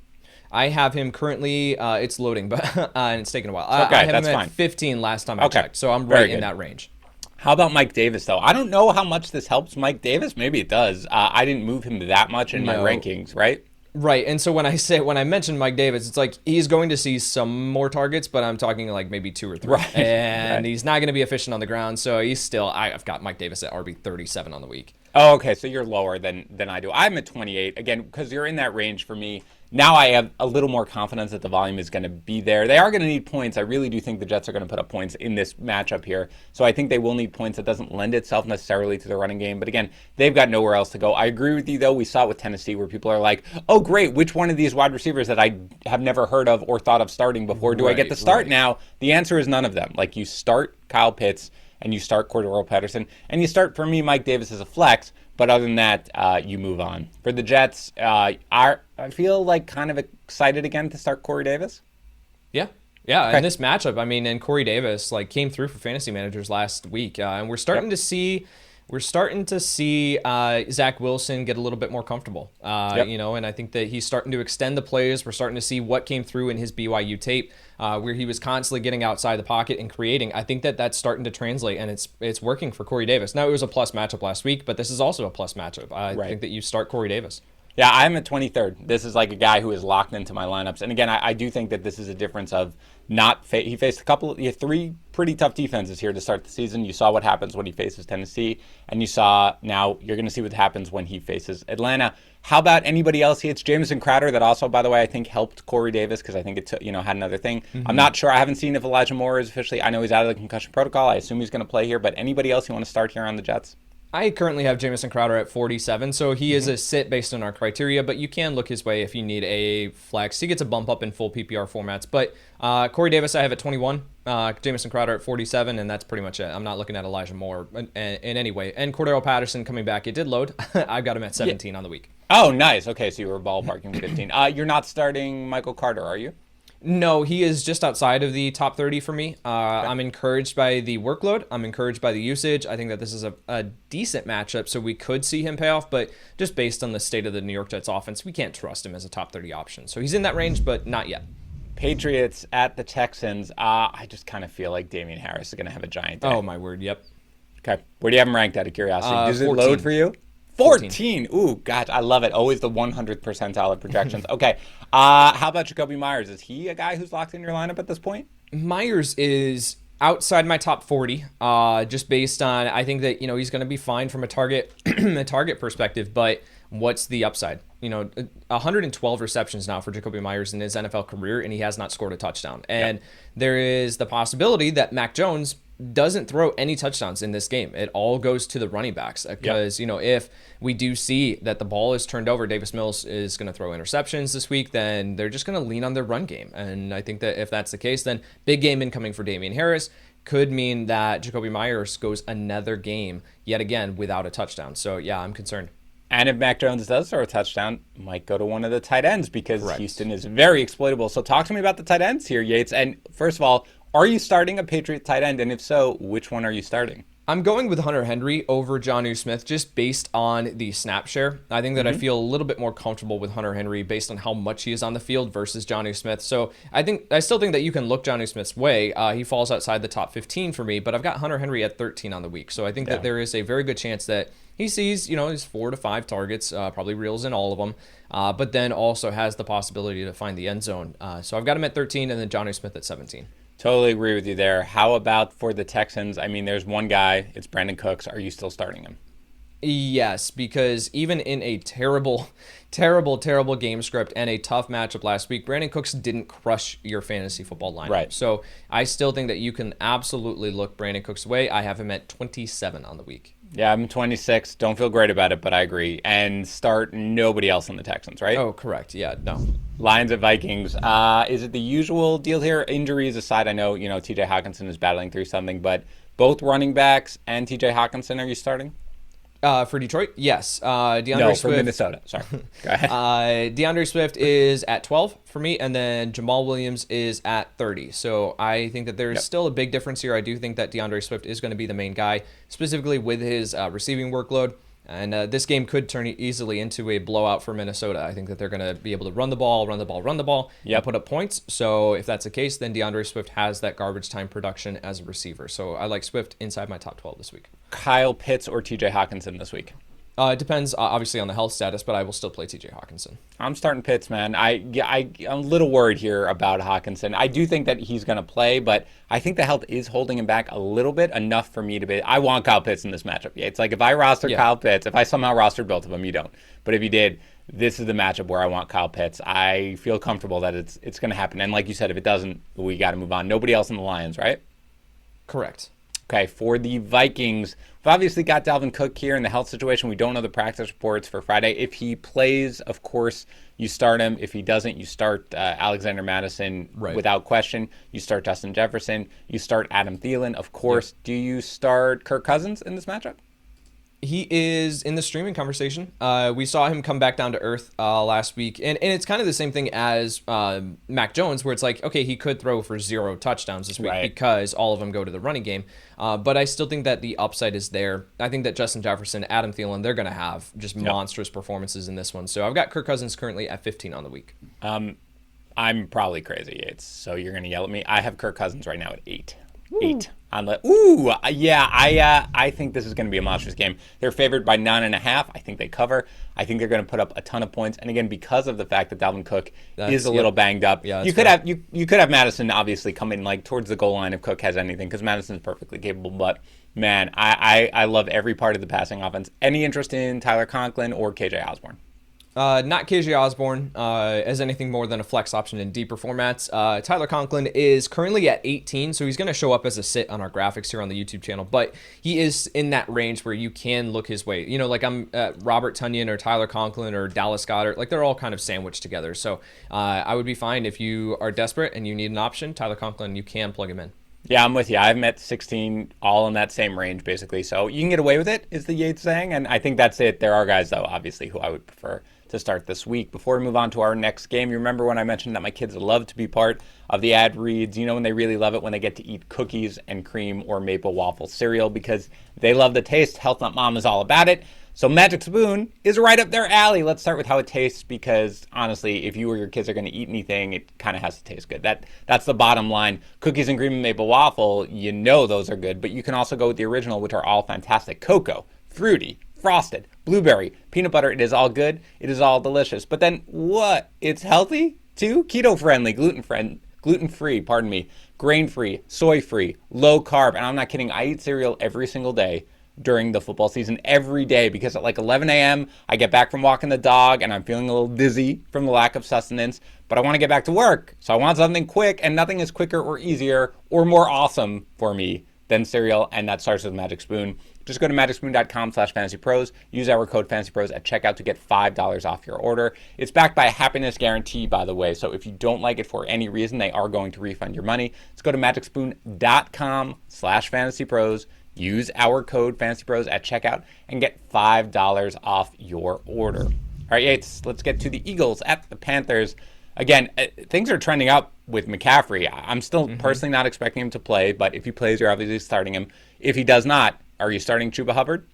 I have him currently, it's loading, but and it's taking a while. Okay, I have that's him fine. at 15 last time I checked, so I'm right in that range. How about Mike Davis, though? I don't know how much this helps Mike Davis. Maybe it does. I didn't move him that much in my rankings, right? Right, and so when I mention Mike Davis, it's like he's going to see some more targets, but I'm talking like maybe 2 or 3. Right. And he's not going to be efficient on the ground, so I've got Mike Davis at RB 37 on the week. Oh, okay, so you're lower than I do. I'm at 28, again, because you're in that range for me. now I have a little more confidence that the volume is going to be there. They are going to need points. I really do think the Jets are going to put up points in this matchup here. So I think they will need points. That doesn't lend itself necessarily to the running game. But again, they've got nowhere else to go. I agree with you, though. We saw it with Tennessee where people are like, oh, great, which one of these wide receivers that I have never heard of or thought of starting before do I get to start now? The answer is none of them. Like, you start Kyle Pitts and you start Darrell Henderson, and you start, for me, Mike Davis as a flex. But other than that, you move on. For the Jets, I feel like kind of excited again to start Corey Davis. Yeah. In this matchup, I mean, and Corey Davis like came through for fantasy managers last week, and we're starting to see Zach Wilson get a little bit more comfortable, and I think that he's starting to extend the plays. We're starting to see what came through in his BYU tape, where he was constantly getting outside the pocket and creating. I think that that's starting to translate, and it's working for Corey Davis. Now, it was a plus matchup last week, but this is also a plus matchup. I think that you start Corey Davis. Yeah, I'm at 23rd. This is like a guy who is locked into my lineups. And again, I do think that this is a difference of he faced three pretty tough defenses here to start the season. You saw what happens when he faces Tennessee, and now you're going to see what happens when he faces Atlanta. How about anybody else? It's Jamison Crowder that also, by the way, I think helped Corey Davis because I think it had another thing. Mm-hmm. I'm not sure. I haven't seen if Elijah Moore is officially. I know he's out of the concussion protocol. I assume he's going to play here. But anybody else you want to start here on the Jets? I currently have Jamison Crowder at 47, so he is a sit based on our criteria, but you can look his way if you need a flex. He gets a bump up in full PPR formats, but Corey Davis I have at 21, Jamison Crowder at 47, and that's pretty much it. I'm not looking at Elijah Moore in any way. And Cordero Patterson coming back, it did load. I've got him at 17 on the week. Oh, nice. Okay, so you were ballparking 15. You're not starting Michael Carter, are you? No, he is just outside of the top 30 for me. I'm encouraged by the workload. I'm encouraged by the usage. I think that this is a decent matchup, so we could see him pay off, but just based on the state of the New York Jets offense, we can't trust him as a top 30 option. So he's in that range, but not yet. Patriots at the Texans. I just kind of feel like Damian Harris is going to have a giant day. Oh, my word, yep. Okay, where do you have him ranked out of curiosity? Does it load for you? 14. Ooh, gosh, I love it. Always the 100th percentile of projections. Okay, how about Jakobi Meyers? Is he a guy who's locked in your lineup at this point? Myers is outside my top 40, just based on, I think that, he's going to be fine from a target perspective, but what's the upside? 112 receptions now for Jakobi Meyers in his NFL career, and he has not scored a touchdown. And there is the possibility that Mac Jones doesn't throw any touchdowns in this game. It all goes to the running backs because, if we do see that the ball is turned over, Davis Mills is going to throw interceptions this week, then they're just going to lean on their run game. And I think that if that's the case, then big game incoming for Damian Harris could mean that Jakobi Meyers goes another game yet again without a touchdown. So, yeah, I'm concerned. And if Mac Jones does throw a touchdown, might go to one of the tight ends because Houston is very exploitable. So talk to me about the tight ends here, Yates. And first of all, are you starting a Patriot tight end? And if so, which one are you starting? I'm going with Hunter Henry over Jonnu Smith just based on the snap share. I think that I feel a little bit more comfortable with Hunter Henry based on how much he is on the field versus Jonnu Smith. So I still think that you can look Jonnu Smith's way. He falls outside the top 15 for me, but I've got Hunter Henry at 13 on the week. So I think that there is a very good chance that he sees, his 4 to 5 targets, probably reels in all of them, but then also has the possibility to find the end zone. So I've got him at 13 and then Jonnu Smith at 17. Totally agree with you there. How about for the Texans? I mean, there's one guy. It's Brandon Cooks. Are you still starting him? Yes, because even in a terrible game script and a tough matchup last week, Brandon Cooks didn't crush your fantasy football lineup. Right. So I still think that you can absolutely look Brandon Cooks away. I have him at 27 on the week. Yeah, I'm 26. Don't feel great about it, but I agree. And start nobody else on the Texans, right? Oh, correct. Yeah, no. Lions at Vikings. Is it the usual deal here? Injuries aside, I know, TJ Hawkinson is battling through something, but both running backs and TJ Hawkinson, are you starting? For Detroit, yes. DeAndre No, Swift, for Minnesota. Sorry. Go ahead. DeAndre Swift is at 12 for me, and then Jamal Williams is at 30. So I think that there's still a big difference here. I do think that DeAndre Swift is going to be the main guy, specifically with his receiving workload. And this game could turn easily into a blowout for Minnesota. I think that they're going to be able to run the ball, and put up points. So if that's the case, then DeAndre Swift has that garbage time production as a receiver. So I like Swift inside my top 12 this week. Kyle Pitts or TJ Hawkinson this week? It depends, obviously, on the health status, but I will still play TJ Hawkinson. I'm starting Pitts, man. I'm a little worried here about Hawkinson. I do think that he's going to play, but I think the health is holding him back a little bit, enough for me to be. I want Kyle Pitts in this matchup. Yeah, it's like if I rostered Kyle Pitts, if I somehow rostered both of them, you don't. But if you did, this is the matchup where I want Kyle Pitts. I feel comfortable that it's going to happen. And like you said, if it doesn't, we got to move on. Nobody else in the Lions, right? Correct. Okay, for the Vikings, we've obviously got Dalvin Cook here in the health situation. We don't know the practice reports for Friday. If he plays, of course, you start him. If he doesn't, you start Alexander Mattison without question. You start Justin Jefferson. You start Adam Thielen, of course. Yep. Do you start Kirk Cousins in this matchup? He is in the streaming conversation. We saw him come back down to earth last week. And it's kind of the same thing as Mac Jones, where it's like, okay, he could throw for 0 touchdowns this week because all of them go to the running game. But I still think that the upside is there. I think that Justin Jefferson, Adam Thielen, they're going to have just monstrous performances in this one. So I've got Kirk Cousins currently at 15 on the week. I'm probably crazy, Yates, so you're going to yell at me. I have Kirk Cousins right now at 8. Ooh. 8. I think this is going to be a monstrous game. They're favored by 9.5. I think they cover. I think they're going to put up a ton of points. And again, because of the fact that Dalvin Cook is a little banged up, you could have Madison obviously come in like towards the goal line if Cook has anything, because Madison's perfectly capable. But man, I love every part of the passing offense. Any interest in Tyler Conklin or KJ Osborne? Not KJ Osborne as anything more than a flex option in deeper formats. Tyler Conklin is currently at 18, so he's going to show up as a sit on our graphics here on the YouTube channel, but he is in that range where you can look his way. You know, like I'm Robert Tonyan or Tyler Conklin or Dallas Goedert, like they're all kind of sandwiched together. So I would be fine if you are desperate and you need an option. Tyler Conklin, you can plug him in. Yeah, I'm with you. I've met 16 all in that same range, basically. So you can get away with it, is the Yates saying, and I think that's it. There are guys, though, obviously, who I would prefer to start this week. Before we move on to our next game, you remember when I mentioned that my kids love to be part of the ad reads? You know when they really love it when they get to eat cookies and cream or maple waffle cereal because they love the taste. Health Nut Mom is all about it. So Magic Spoon is right up their alley. Let's start with how it tastes because, honestly, if you or your kids are going to eat anything, it kind of has to taste good. That's the bottom line. Cookies and cream and maple waffle, you know those are good, but you can also go with the original, which are all fantastic. Cocoa, fruity, frosted, blueberry, peanut butter. It is all good. It is all delicious. But then what? It's healthy too? Keto-friendly, gluten-free, grain-free, soy-free, low-carb. And I'm not kidding. I eat cereal every single day during the football season, every day, because at like 11 a.m. I get back from walking the dog and I'm feeling a little dizzy from the lack of sustenance, but I want to get back to work. So I want something quick, and nothing is quicker or easier or more awesome for me than cereal, and that starts with Magic Spoon. Just go to magicspoon.com/fantasypros. Use our code fantasypros at checkout to get $5 off your order. It's backed by a happiness guarantee, by the way, so if you don't like it for any reason, they are going to refund your money. Let's go to magicspoon.com/fantasypros. Use our code FantasyPros at checkout and get $5 off your order. All right, Yates, let's get to the Eagles at the Panthers. Again, things are trending up with McCaffrey. I'm still personally not expecting him to play, but if he plays, you're obviously starting him. If he does not, are you starting Chuba Hubbard?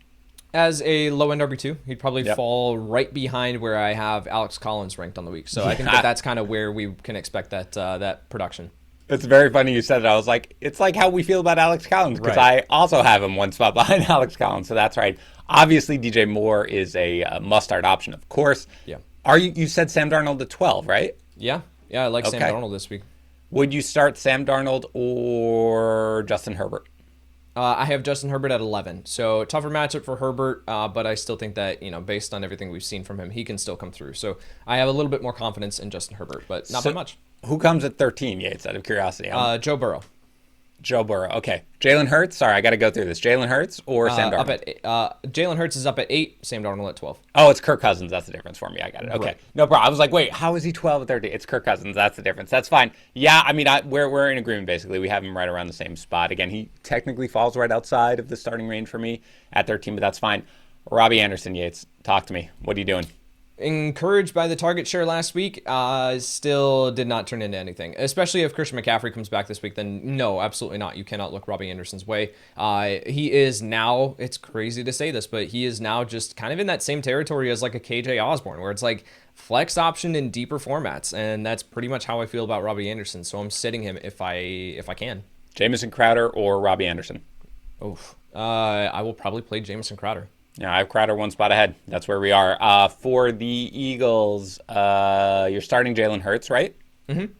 As a low-end RB2, he'd probably fall right behind where I have Alex Collins ranked on the week. So I think that's kind of where we can expect that production. It's very funny you said it. I was like, it's like how we feel about Alex Collins because I also have him one spot behind Alex Collins. So that's right. Obviously, DJ Moore is a must-start option, of course. Yeah. You said Sam Darnold at 12, right? Yeah. Yeah, I like Sam Darnold this week. Would you start Sam Darnold or Justin Herbert? I have Justin Herbert at 11. So tougher matchup for Herbert, but I still think that, based on everything we've seen from him, he can still come through. So I have a little bit more confidence in Justin Herbert, but not by much. Who comes at 13, Yates, out of curiosity? Joe Burrow. Joe Burrow. Okay. Jalen Hurts. Sorry, I got to go through this. Jalen Hurts or Sam Darnold? Jalen Hurts is up at 8. Sam Darnold at 12. Oh, it's Kirk Cousins. That's the difference for me. I got it. Okay. Right. No problem. I was like, wait, how is he 12 at 13? It's Kirk Cousins. That's the difference. That's fine. Yeah, I mean, we're in agreement, basically. We have him right around the same spot. Again, he technically falls right outside of the starting range for me at 13, but that's fine. Robby Anderson, Yates, talk to me. What are you doing? Encouraged by the target share last week, still did not turn into anything. Especially if Christian McCaffrey comes back this week, then no, absolutely not. You cannot look Robby Anderson's way. He is now, it's crazy to say this, but he is now just kind of in that same territory as like a KJ Osborne, where it's like flex option in deeper formats, and that's pretty much how I feel about Robby Anderson. So I'm sitting him if I can. Jamison Crowder or Robby Anderson? I will probably play Jamison Crowder. Yeah, I have Crowder one spot ahead. That's where we are. For the Eagles, you're starting Jalen Hurts, right? Mm-hmm.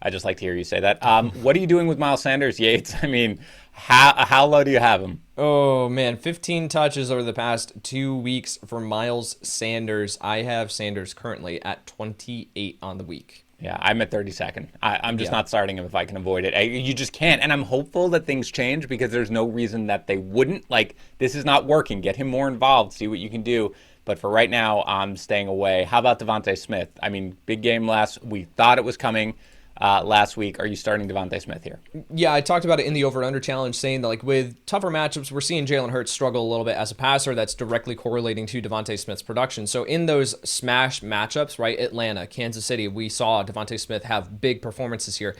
I just like to hear you say that. What are you doing with Miles Sanders, Yates? I mean, how low do you have him? Oh, man. 15 touches over the past 2 weeks for Miles Sanders. I have Sanders currently at 28 on the week. Yeah, I'm at 32nd. I'm just not starting him if I can avoid it. You just can't. And I'm hopeful that things change because there's no reason that they wouldn't. Like, this is not working. Get him more involved. See what you can do. But for right now, I'm staying away. How about DeVonta Smith? I mean, big game we thought it was coming last week. Are you starting DeVonta Smith here? Yeah, I talked about it in the over-under challenge, saying that like with tougher matchups, we're seeing Jalen Hurts struggle a little bit as a passer. That's directly correlating to DeVonta Smith's production. So in those smash matchups, right, Atlanta, Kansas City, we saw DeVonta Smith have big performances here.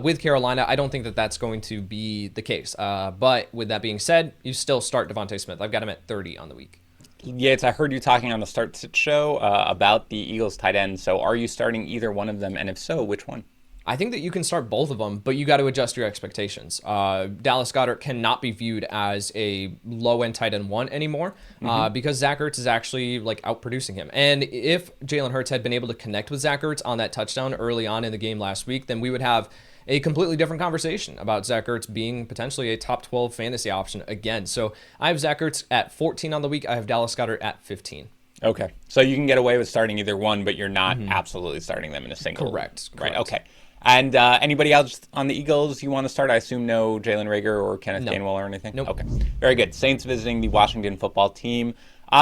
With Carolina, I don't think that that's going to be the case. But with that being said, you still start DeVonta Smith. I've got him at 30 on the week. Yates, I heard you talking on the Start Sit show about the Eagles tight end. So are you starting either one of them? And if so, which one? I think that you can start both of them, but you got to adjust your expectations. Dallas Goedert cannot be viewed as a low-end tight end one anymore because Zach Ertz is actually like outproducing him. And if Jalen Hurts had been able to connect with Zach Ertz on that touchdown early on in the game last week, then we would have a completely different conversation about Zach Ertz being potentially a top 12 fantasy option again. So I have Zach Ertz at 14 on the week. I have Dallas Goedert at 15. Okay. So you can get away with starting either one, but you're not absolutely starting them in a single. Correct. Right. Okay. And anybody else on the Eagles you want to start? I assume no Jalen Reagor or Kenneth Gainwell or anything? Nope. Okay. Very good. Saints visiting the Washington football team.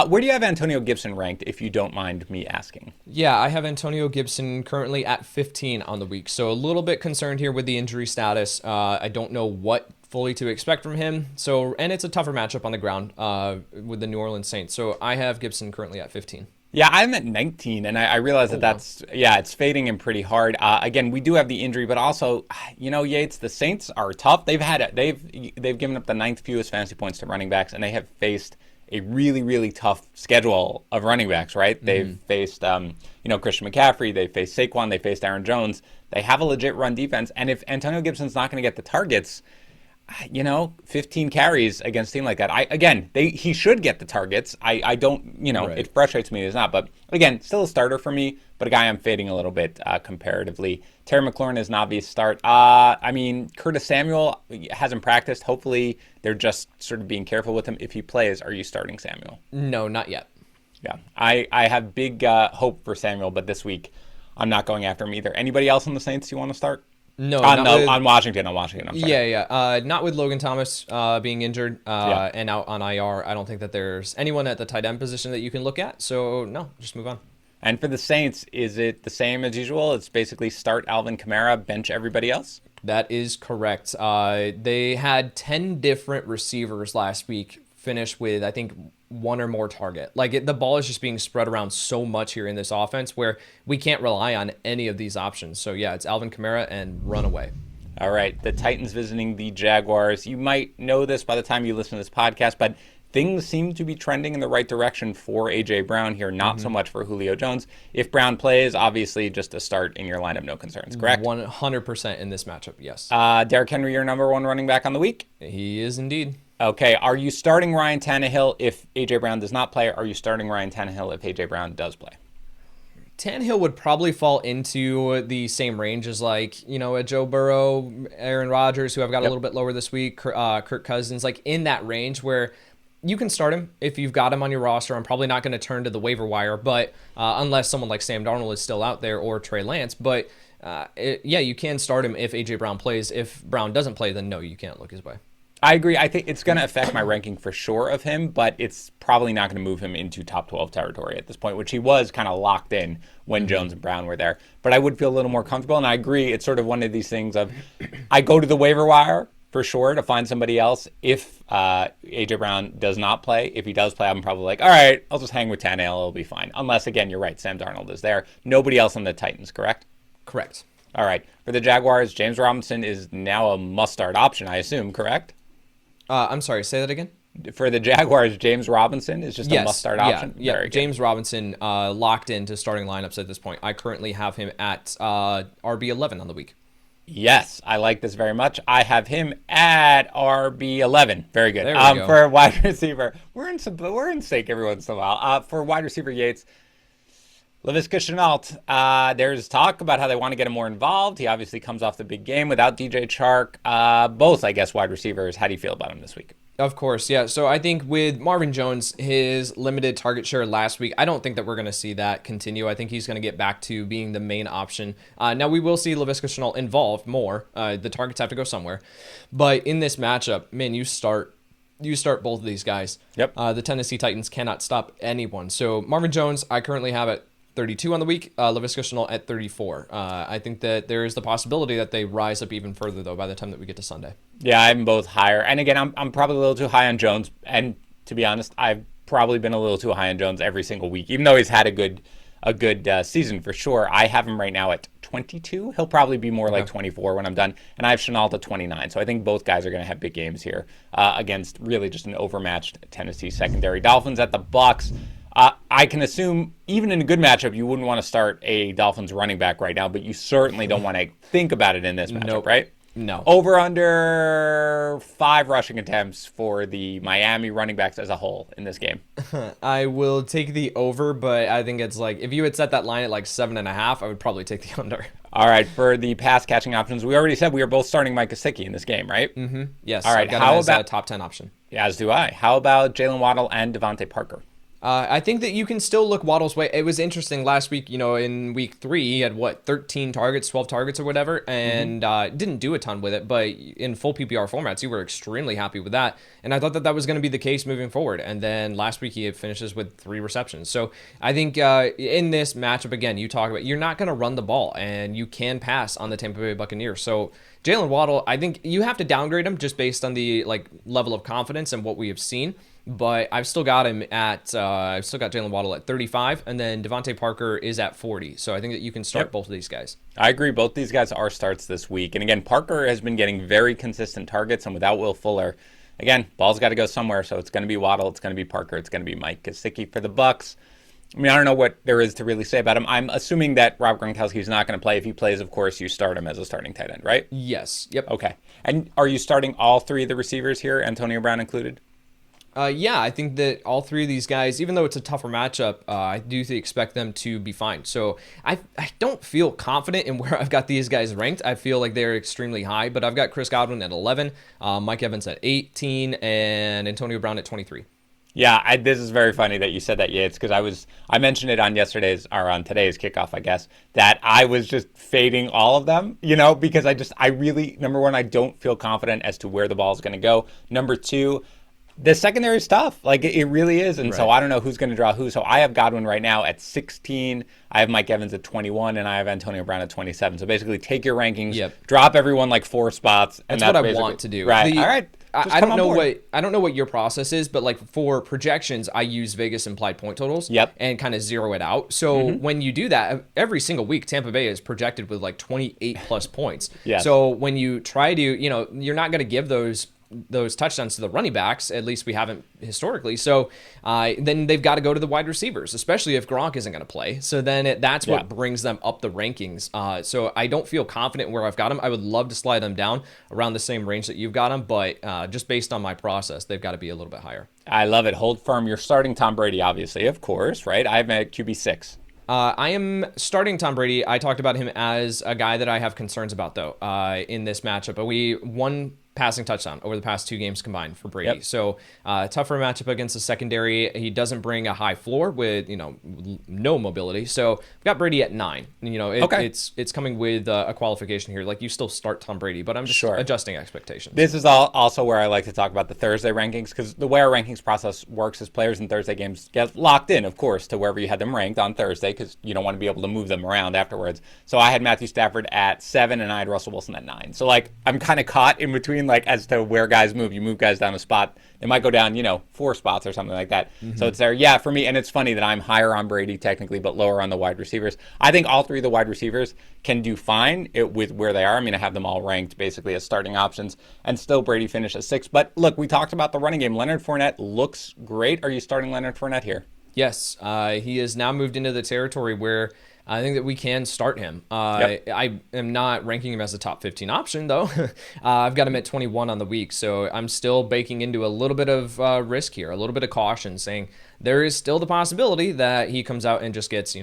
Where do you have Antonio Gibson ranked, if you don't mind me asking? Yeah, I have Antonio Gibson currently at 15 on the week. So a little bit concerned here with the injury status. I don't know what fully to expect from him. And it's a tougher matchup on the ground with the New Orleans Saints. So I have Gibson currently at 15. Yeah, I'm at 19, and I realize it's fading him pretty hard. Again, we do have the injury, but also, Yates, the Saints are tough. They've given up the 9th fewest fantasy points to running backs, and they have faced a really, really tough schedule of running backs, right? They've faced, Christian McCaffrey. They faced Saquon. They faced Aaron Jones. They have a legit run defense, and if Antonio Gibson's not going to get the targets, 15 carries against a team like that. He should get the targets. I don't, Right. It frustrates me he's not. But again, still a starter for me, but a guy I'm fading a little bit comparatively. Terry McLaurin is an obvious start. Curtis Samuel hasn't practiced. Hopefully they're just sort of being careful with him. If he plays, are you starting Samuel? No, not yet. Yeah, I have big hope for Samuel, but this week I'm not going after him either. Anybody else on the Saints you want to start? No, on Washington. I'm sorry. Yeah. Not with Logan Thomas being injured and out on IR. I don't think that there's anyone at the tight end position that you can look at. So, no, just move on. And for the Saints, is it the same as usual? It's basically start Alvin Kamara, bench everybody else? That is correct. They had 10 different receivers last week finish with, I think, one or more target. The ball is just being spread around so much here in this offense where we can't rely on any of these options. So, yeah, it's Alvin Kamara and run away. All right, the Titans visiting the Jaguars. You might know this by the time you listen to this podcast, but things seem to be trending in the right direction for A.J. Brown here, not so much for Julio Jones. If Brown plays, obviously just a start in your lineup, no concerns, correct? 100% in this matchup, yes. Derrick Henry, your number one running back on the week? He is indeed. Okay, are you starting Ryan Tannehill if A.J. Brown does not play? Or are you starting Ryan Tannehill if A.J. Brown does play? Tannehill would probably fall into the same range as a Joe Burrow, Aaron Rodgers, who I've got a little bit lower this week, Kirk Cousins, in that range where you can start him if you've got him on your roster. I'm probably not going to turn to the waiver wire, but unless someone like Sam Darnold is still out there or Trey Lance. But you can start him if A.J. Brown plays. If Brown doesn't play, then no, you can't look his way. I agree. I think it's going to affect my ranking for sure of him, but it's probably not going to move him into top 12 territory at this point, which he was kind of locked in when Jones and Brown were there. But I would feel a little more comfortable, and I agree. It's sort of one of these things of I go to the waiver wire for sure to find somebody else if A.J. Brown does not play. If he does play, I'm probably like, all right, I'll just hang with Tannehill. It'll be fine. Unless, again, you're right, Sam Darnold is there. Nobody else on the Titans, correct? Correct. All right. For the Jaguars, James Robinson is now a must-start option, I assume, correct? I'm sorry, say that again? For the Jaguars, James Robinson is just a must-start option? Yeah. James Robinson locked into starting lineups at this point. I currently have him at RB11 on the week. Yes, I like this very much. I have him at RB11. Very good. There we go. For wide receiver, we're in sync every once in a while. For wide receiver Yates, Laviska Shenault. There's talk about how they want to get him more involved. He obviously comes off the big game without DJ Chark. Both, I guess, wide receivers. How do you feel about him this week? Of course, yeah. So I think with Marvin Jones, his limited target share last week, I don't think that we're going to see that continue. I think he's going to get back to being the main option. Now, we will see Laviska Shenault involved more. The targets have to go somewhere. But in this matchup, man, you start both of these guys. Yep. The Tennessee Titans cannot stop anyone. So Marvin Jones, I currently have at 32 on the week, Laviska Shenault at 34. I think that there is the possibility that they rise up even further, though, by the time that we get to Sunday. Yeah, I'm both higher. And again, I'm probably a little too high on Jones. And to be honest, I've probably been a little too high on Jones every single week, even though he's had a good season for sure. I have him right now at 22. He'll probably be more like 24 when I'm done. And I have Shenault at 29. So I think both guys are going to have big games here against really just an overmatched Tennessee secondary. Dolphins at the Bucs. I can assume even in a good matchup, you wouldn't want to start a Dolphins running back right now, but you certainly don't want to think about it in this matchup, right? No. Over under 5 rushing attempts for the Miami running backs as a whole in this game. I will take the over, but I think it's like if you had set that line at like 7.5, I would probably take the under. All right, for the pass catching options, we already said we were both starting Mike Gesicki in this game, right? Mm-hmm. Yes. All right. How about a top 10 option? Yeah, as do I. How about Jalen Waddle and Devontae Parker? I think that you can still look Waddle's way. It was interesting last week, in week 3, he had 13 targets, 12 targets or whatever, and didn't do a ton with it, but in full PPR formats, you were extremely happy with that. And I thought that was going to be the case moving forward. And then last week he finishes with 3 receptions. So I think in this matchup, again, you talk about you're not going to run the ball and you can pass on the Tampa Bay Buccaneers. So Jalen Waddle, I think you have to downgrade him just based on the level of confidence and what we have seen. But I've still got him at Jalen Waddle at 35, and then Devontae Parker is at 40. So I think that you can start both of these guys. I agree. Both these guys are starts this week. And again, Parker has been getting very consistent targets, and without Will Fuller, again, ball's got to go somewhere. So it's going to be Waddle, it's going to be Parker, it's going to be Mike Gesicki for the Bucs. I mean, I don't know what there is to really say about him. I'm assuming that Rob Gronkowski is not going to play. If he plays, of course, you start him as a starting tight end, right? Yes. Yep. Okay. And are you starting all 3 of the receivers here, Antonio Brown included? Yeah, I think that all 3 of these guys, even though it's a tougher matchup, I do expect them to be fine. So I don't feel confident in where I've got these guys ranked. I feel like they're extremely high, but I've got Chris Godwin at 11, Mike Evans at 18, and Antonio Brown at 23. Yeah, this is very funny that you said that, Yates, because I mentioned it on today's kickoff, I guess, that I was just fading all of them, because I really, number one, I don't feel confident as to where the ball is going to go. Number 2, the secondary is tough. It really is. And so I don't know who's going to draw who. So I have Godwin right now at 16. I have Mike Evans at 21, and I have Antonio Brown at 27. So basically take your rankings, drop everyone 4 spots. And that's what I want to do. Right. All right. I don't know what your process is, but for projections, I use Vegas implied point totals and kind of zero it out. So when you do that, every single week, Tampa Bay is projected with 28 plus points. Yes. So when you try to, you're not going to give those touchdowns to the running backs, at least we haven't historically. So then they've got to go to the wide receivers, especially if Gronk isn't going to play. So then that's what brings them up the rankings. So I don't feel confident where I've got them. I would love to slide them down around the same range that you've got them, but just based on my process, they've got to be a little bit higher. I love it. Hold firm. You're starting Tom Brady, obviously, of course, right? I have him at QB6. I am starting Tom Brady. I talked about him as a guy that I have concerns about, though, in this matchup. But we won passing touchdown over the past 2 games combined for Brady. So tougher matchup against the secondary. He doesn't bring a high floor with no mobility. So we've got Brady at 9. It's coming with a qualification here. You still start Tom Brady, but I'm just adjusting expectations. This is also where I like to talk about the Thursday rankings, because the way our rankings process works is players in Thursday games get locked in, of course, to wherever you had them ranked on Thursday, because you don't want to be able to move them around afterwards. So I had Matthew Stafford at 7 and I had Russell Wilson at 9. So I'm kind of caught in between as to where guys move. You move guys down a spot, they might go down 4 spots or something like that. So it's there for me. And it's funny that I'm higher on Brady technically but lower on the wide receivers. I think all 3 of the wide receivers can do fine with where they are. I mean, I have them all ranked basically as starting options, and still Brady finished at 6. But look, we talked about the running game. Leonard Fournette looks great. Are you starting Leonard Fournette here? Yes, he has now moved into the territory where I think that we can start him. Yep. I am not ranking him as a top 15 option, though. I've got him at 21 on the week, so I'm still baking into a little bit of risk here, a little bit of caution, saying there is still the possibility that he comes out and just gets,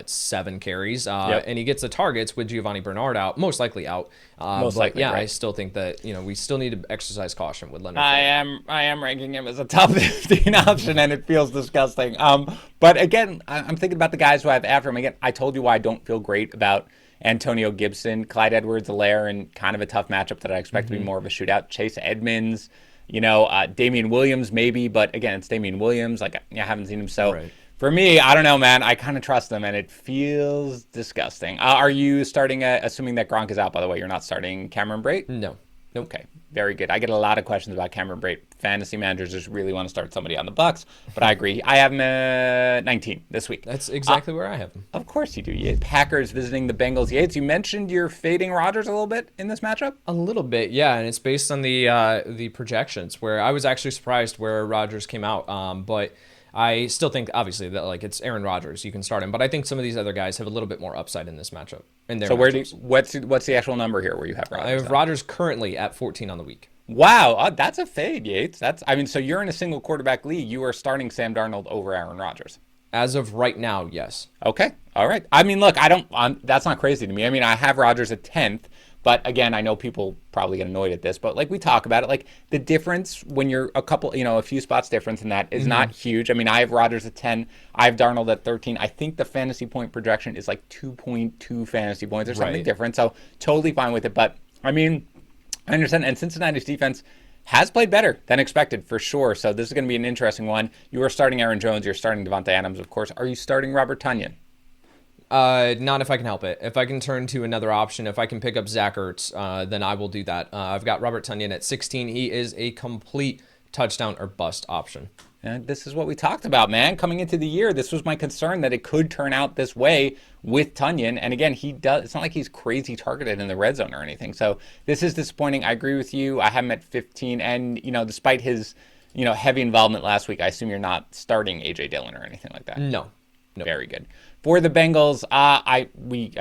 7 carries, and he gets the targets with Giovanni Bernard out, most likely out. Most likely, yeah, right. I still think that we still need to exercise caution with Leonard. I am ranking him as a top 15 option, and it feels disgusting. But again, I'm thinking about the guys who I have after him. Again, I told you why I don't feel great about Antonio Gibson, Clyde Edwards-Helaire, and kind of a tough matchup that I expect to be more of a shootout. Chase Edmonds, Damian Williams maybe, but again, it's Damian Williams. Like, I haven't seen him, so. Right. For me, I don't know, man. I kind of trust them, and it feels disgusting. Are you starting, assuming that Gronk is out, by the way, you're not starting Cameron Brate? No. Nope. Okay, very good. I get a lot of questions about Cameron Brate. Fantasy managers just really want to start somebody on the Bucks, but I agree. I have him 19 this week. That's exactly where I have him. Of course you do. Yeah, Packers visiting the Bengals. Yates, you mentioned you're fading Rodgers a little bit in this matchup? A little bit, yeah, and it's based on the projections, where I was actually surprised where Rodgers came out, but I still think, obviously, that it's Aaron Rodgers. You can start him, but I think some of these other guys have a little bit more upside in this matchup. So what's the actual number here where you have Rodgers? I have Rodgers currently at 14 on the week. Wow, that's a fade, Yates. So you're in a single quarterback league. You are starting Sam Darnold over Aaron Rodgers. As of right now, yes. Okay, all right. I mean, look, that's not crazy to me. I mean, I have Rodgers at 10th. But again, I know people probably get annoyed at this, but we talk about it, the difference when you're a few spots difference in that is not huge. I mean, I have Rodgers at 10, I have Darnold at 13. I think the fantasy point projection is 2.2 fantasy points or something different. So totally fine with it. But I mean, I understand. And Cincinnati's defense has played better than expected for sure. So this is going to be an interesting one. You are starting Aaron Jones. You're starting Devontae Adams, of course. Are you starting Robert Tonyan? Not if I can help it. If I can turn to another option, if I can pick up Zach Ertz, then I will do that. I've got Robert Tonyan at 16. He is a complete touchdown or bust option. And this is what we talked about, man. Coming into the year, this was my concern that it could turn out this way with Tonyan. And again, it's not like he's crazy targeted in the red zone or anything. So this is disappointing. I agree with you. I have him at 15. And, despite his, heavy involvement last week, I assume you're not starting A.J. Dillon or anything like that. No. Very good. For the Bengals, I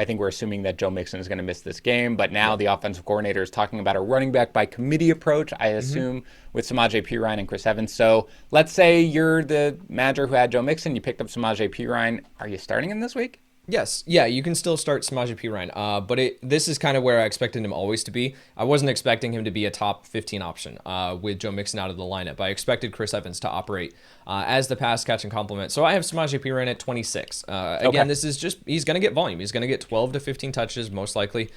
think we're assuming that Joe Mixon is going to miss this game, but now the offensive coordinator is talking about a running back by committee approach, I assume, with Samaje Perine and Chris Evans. So let's say you're the manager who had Joe Mixon, you picked up Samaje Perine. Are you starting him this week? Yes. Yeah, you can still start Samaje Perine, but this is kind of where I expected him always to be. I wasn't expecting him to be a top 15 option with Joe Mixon out of the lineup. I expected Chris Evans to operate as the pass catching complement. So I have Samaje Perine at 26. Again, this is just, he's going to get volume. He's going to get 12 to 15 touches, most likely,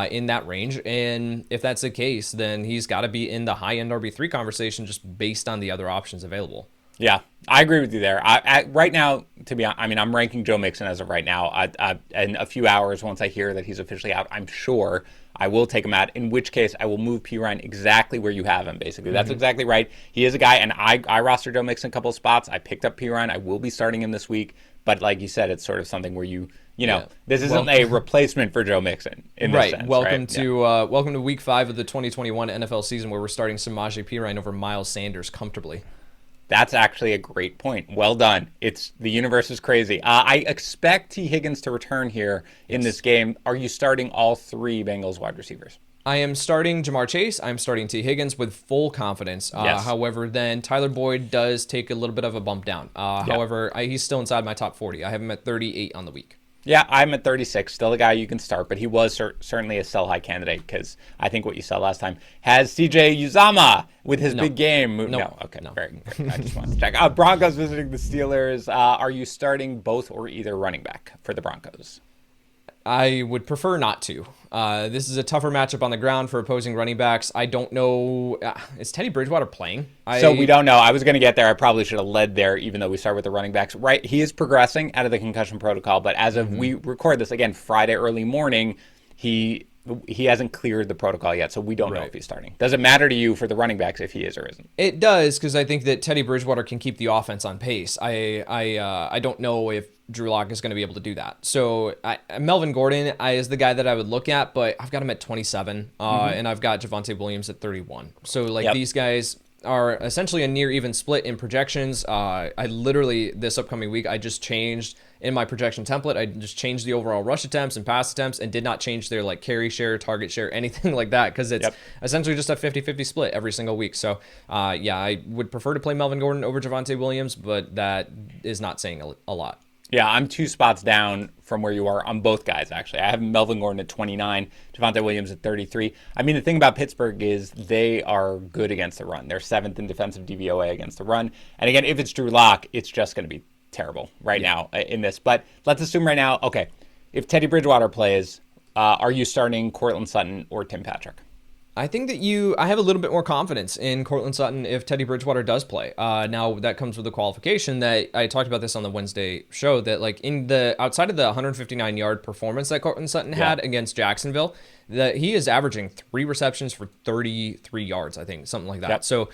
in that range. And if that's the case, then he's got to be in the high-end RB3 conversation just based on the other options available. Yeah, I agree with you there. Right now, to be honest, I mean, I'm ranking Joe Mixon as of right now. In a few hours, once I hear that he's officially out, I'm sure I will take him out, in which case I will move Perine exactly where you have him, basically. That's exactly right. He is a guy, and I rostered Joe Mixon a couple of spots. I picked up Perine. I will be starting him this week. But like you said, it's sort of something where this isn't a replacement for Joe Mixon in this sense. Welcome to week 5 of the 2021 NFL season, where we're starting Samaje Perine over Miles Sanders comfortably. That's actually a great point. Well done. The universe is crazy. I expect T. Higgins to return here in this game. Are you starting all 3 Bengals wide receivers? I am starting Jamar Chase. I'm starting T. Higgins with full confidence. However, then Tyler Boyd does take a little bit of a bump down. However, he's still inside my top 40. I have him at 38 on the week. Yeah, I'm at 36. Still a guy you can start, but he was certainly a sell-high candidate because I think what you saw last time has CJ Uzomah with his big game. No. Okay, very good. I just wanted to check. Broncos visiting the Steelers. Are you starting both or either running back for the Broncos? I would prefer not to. This is a tougher matchup on the ground for opposing running backs. I don't know. Is Teddy Bridgewater playing? So we don't know. I was going to get there. I probably should have led there, even though we start with the running backs. Right, he is progressing out of the concussion protocol, but as of we record this, again, Friday early morning, he hasn't cleared the protocol yet, so we don't know if he's starting. Does it matter to you for the running backs if he is or isn't? It does, because I think that Teddy Bridgewater can keep the offense on pace. I don't know if Drew Lock is going to be able to do that. So Melvin Gordon is the guy that I would look at, but I've got him at 27, and I've got Javonte Williams at 31. So these guys are essentially a near even split in projections. I literally, this upcoming week, I just changed in my projection template. I just changed the overall rush attempts and pass attempts and did not change their like carry share, target share, anything like that, because it's essentially just a 50-50 split every single week. So yeah, I would prefer to play Melvin Gordon over Javonte Williams, but that is not saying a lot. Yeah, I'm 2 spots down from where you are on both guys, actually. I have Melvin Gordon at 29, Javonte Williams at 33. I mean, the thing about Pittsburgh is they are good against the run. They're 7th in defensive DVOA against the run. And again, if it's Drew Lock, it's just going to be terrible right now in this. But let's assume right now, okay, if Teddy Bridgewater plays, are you starting Courtland Sutton or Tim Patrick? I think that I have a little bit more confidence in Courtland Sutton if Teddy Bridgewater does play. Now that comes with the qualification that I talked about this on the Wednesday show, that like outside of the 159-yard performance that Courtland Sutton had against Jacksonville, that he is averaging 3 receptions for 33 yards, I think, something like that. Yep. So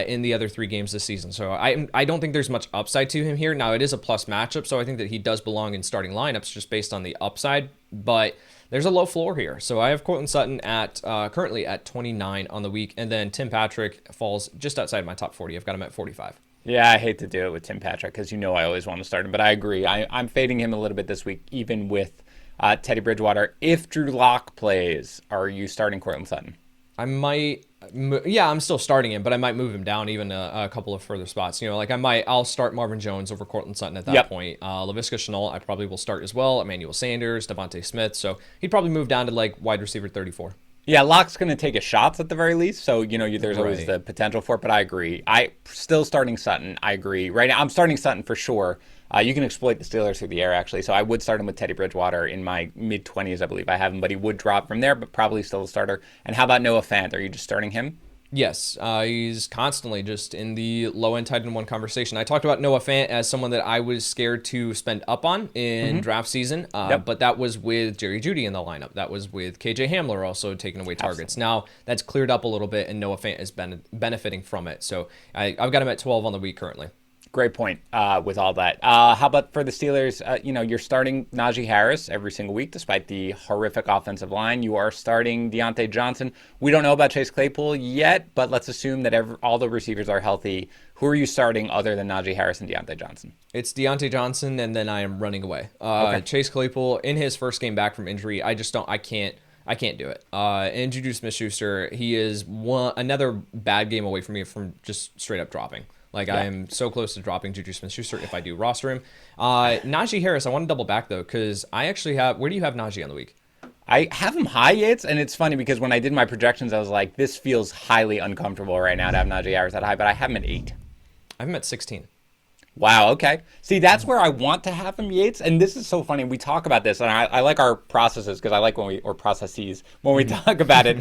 in the other 3 games this season. So I don't think there's much upside to him here. Now it is a plus matchup, so I think that he does belong in starting lineups just based on the upside, but there's a low floor here. So I have Courtland Sutton at currently at 29 on the week, and then Tim Patrick falls just outside my top 40. I've got him at 45. Yeah, I hate to do it with Tim Patrick because I always want to start him, but I agree. I'm fading him a little bit this week, even with Teddy Bridgewater. If Drew Lock plays, are you starting Courtland Sutton? I might, I'm still starting him, but I might move him down even a couple of further spots. You know, like I'll start Marvin Jones over Courtland Sutton at that point. Laviska Shenault, I probably will start as well. Emmanuel Sanders, DeVonta Smith. So he'd probably move down to like wide receiver 34. Yeah, Lock's going to take his shots at the very least. So, there's always the potential for it, but I agree. I still starting Sutton. I agree. Right now, I'm starting Sutton for sure. You can exploit the Steelers through the air, actually. So I would start him with Teddy Bridgewater in my mid-20s, I believe I have him, but he would drop from there, but probably still a starter. And how about Noah Fant? Are you just starting him? Yes, he's constantly just in the low-end tight end one conversation. I talked about Noah Fant as someone that I was scared to spend up on in draft season, but that was with Jerry Jeudy in the lineup. That was with KJ Hamler also taking away targets. Now that's cleared up a little bit, and Noah Fant is benefiting from it. So I've got him at 12 on the week currently. Great point with all that. How about for the Steelers? You're starting Najee Harris every single week, despite the horrific offensive line. You are starting Deontay Johnson. We don't know about Chase Claypool yet, but let's assume that all the receivers are healthy. Who are you starting other than Najee Harris and Deontay Johnson? It's Deontay Johnson, and then I am running away. Chase Claypool, in his first game back from injury, I can't do it. And Juju Smith-Schuster, he is another bad game away from me from just straight up dropping. Like, I am so close to dropping Juju Smith-Schuster if I do roster him. Najee Harris, I want to double back, though, because I actually have... Where do you have Najee on the week? I have him high, Yates, and it's funny because when I did my projections, I was like, this feels highly uncomfortable right now to have Najee Harris that high, but I have him at 8. I have him at 16. Wow, okay. See, that's where I want to have him, Yates, and this is so funny. We talk about this, and I like our processes because I like processes when we talk about it,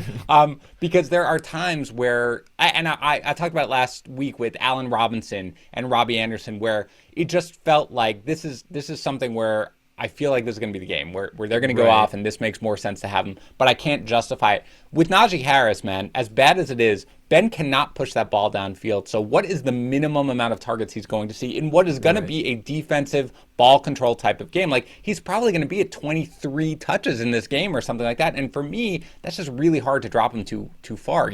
because there are times where, I talked about it last week with Allen Robinson and Robby Anderson, where it just felt like this is something where I feel like this is going to be the game where they're going to go off, and this makes more sense to have him, but I can't justify it. With Najee Harris, man, as bad as it is, Ben cannot push that ball downfield. So what is the minimum amount of targets he's going to see in what is going to be a defensive ball control type of game? Like, he's probably going to be at 23 touches in this game or something like that. And for me, that's just really hard to drop him too far,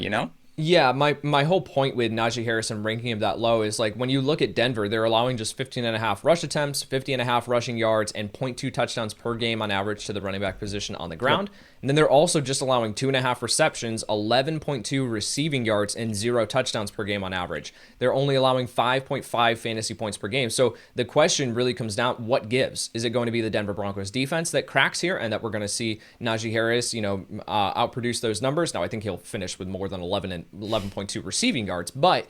Yeah, my whole point with Najee Harris and ranking him that low is like when you look at Denver, they're allowing just 15.5 rush attempts, 50.5 rushing yards, and 0.2 touchdowns per game on average to the running back position on the ground. Yep. And then they're also just allowing 2.5 receptions, 11.2 receiving yards, and 0 touchdowns per game on average. They're only allowing 5.5 fantasy points per game. So the question really comes down, what gives? Is it going to be the Denver Broncos defense that cracks here and that we're going to see Najee Harris, outproduce those numbers? Now, I think he'll finish with more than 11.2 receiving yards, but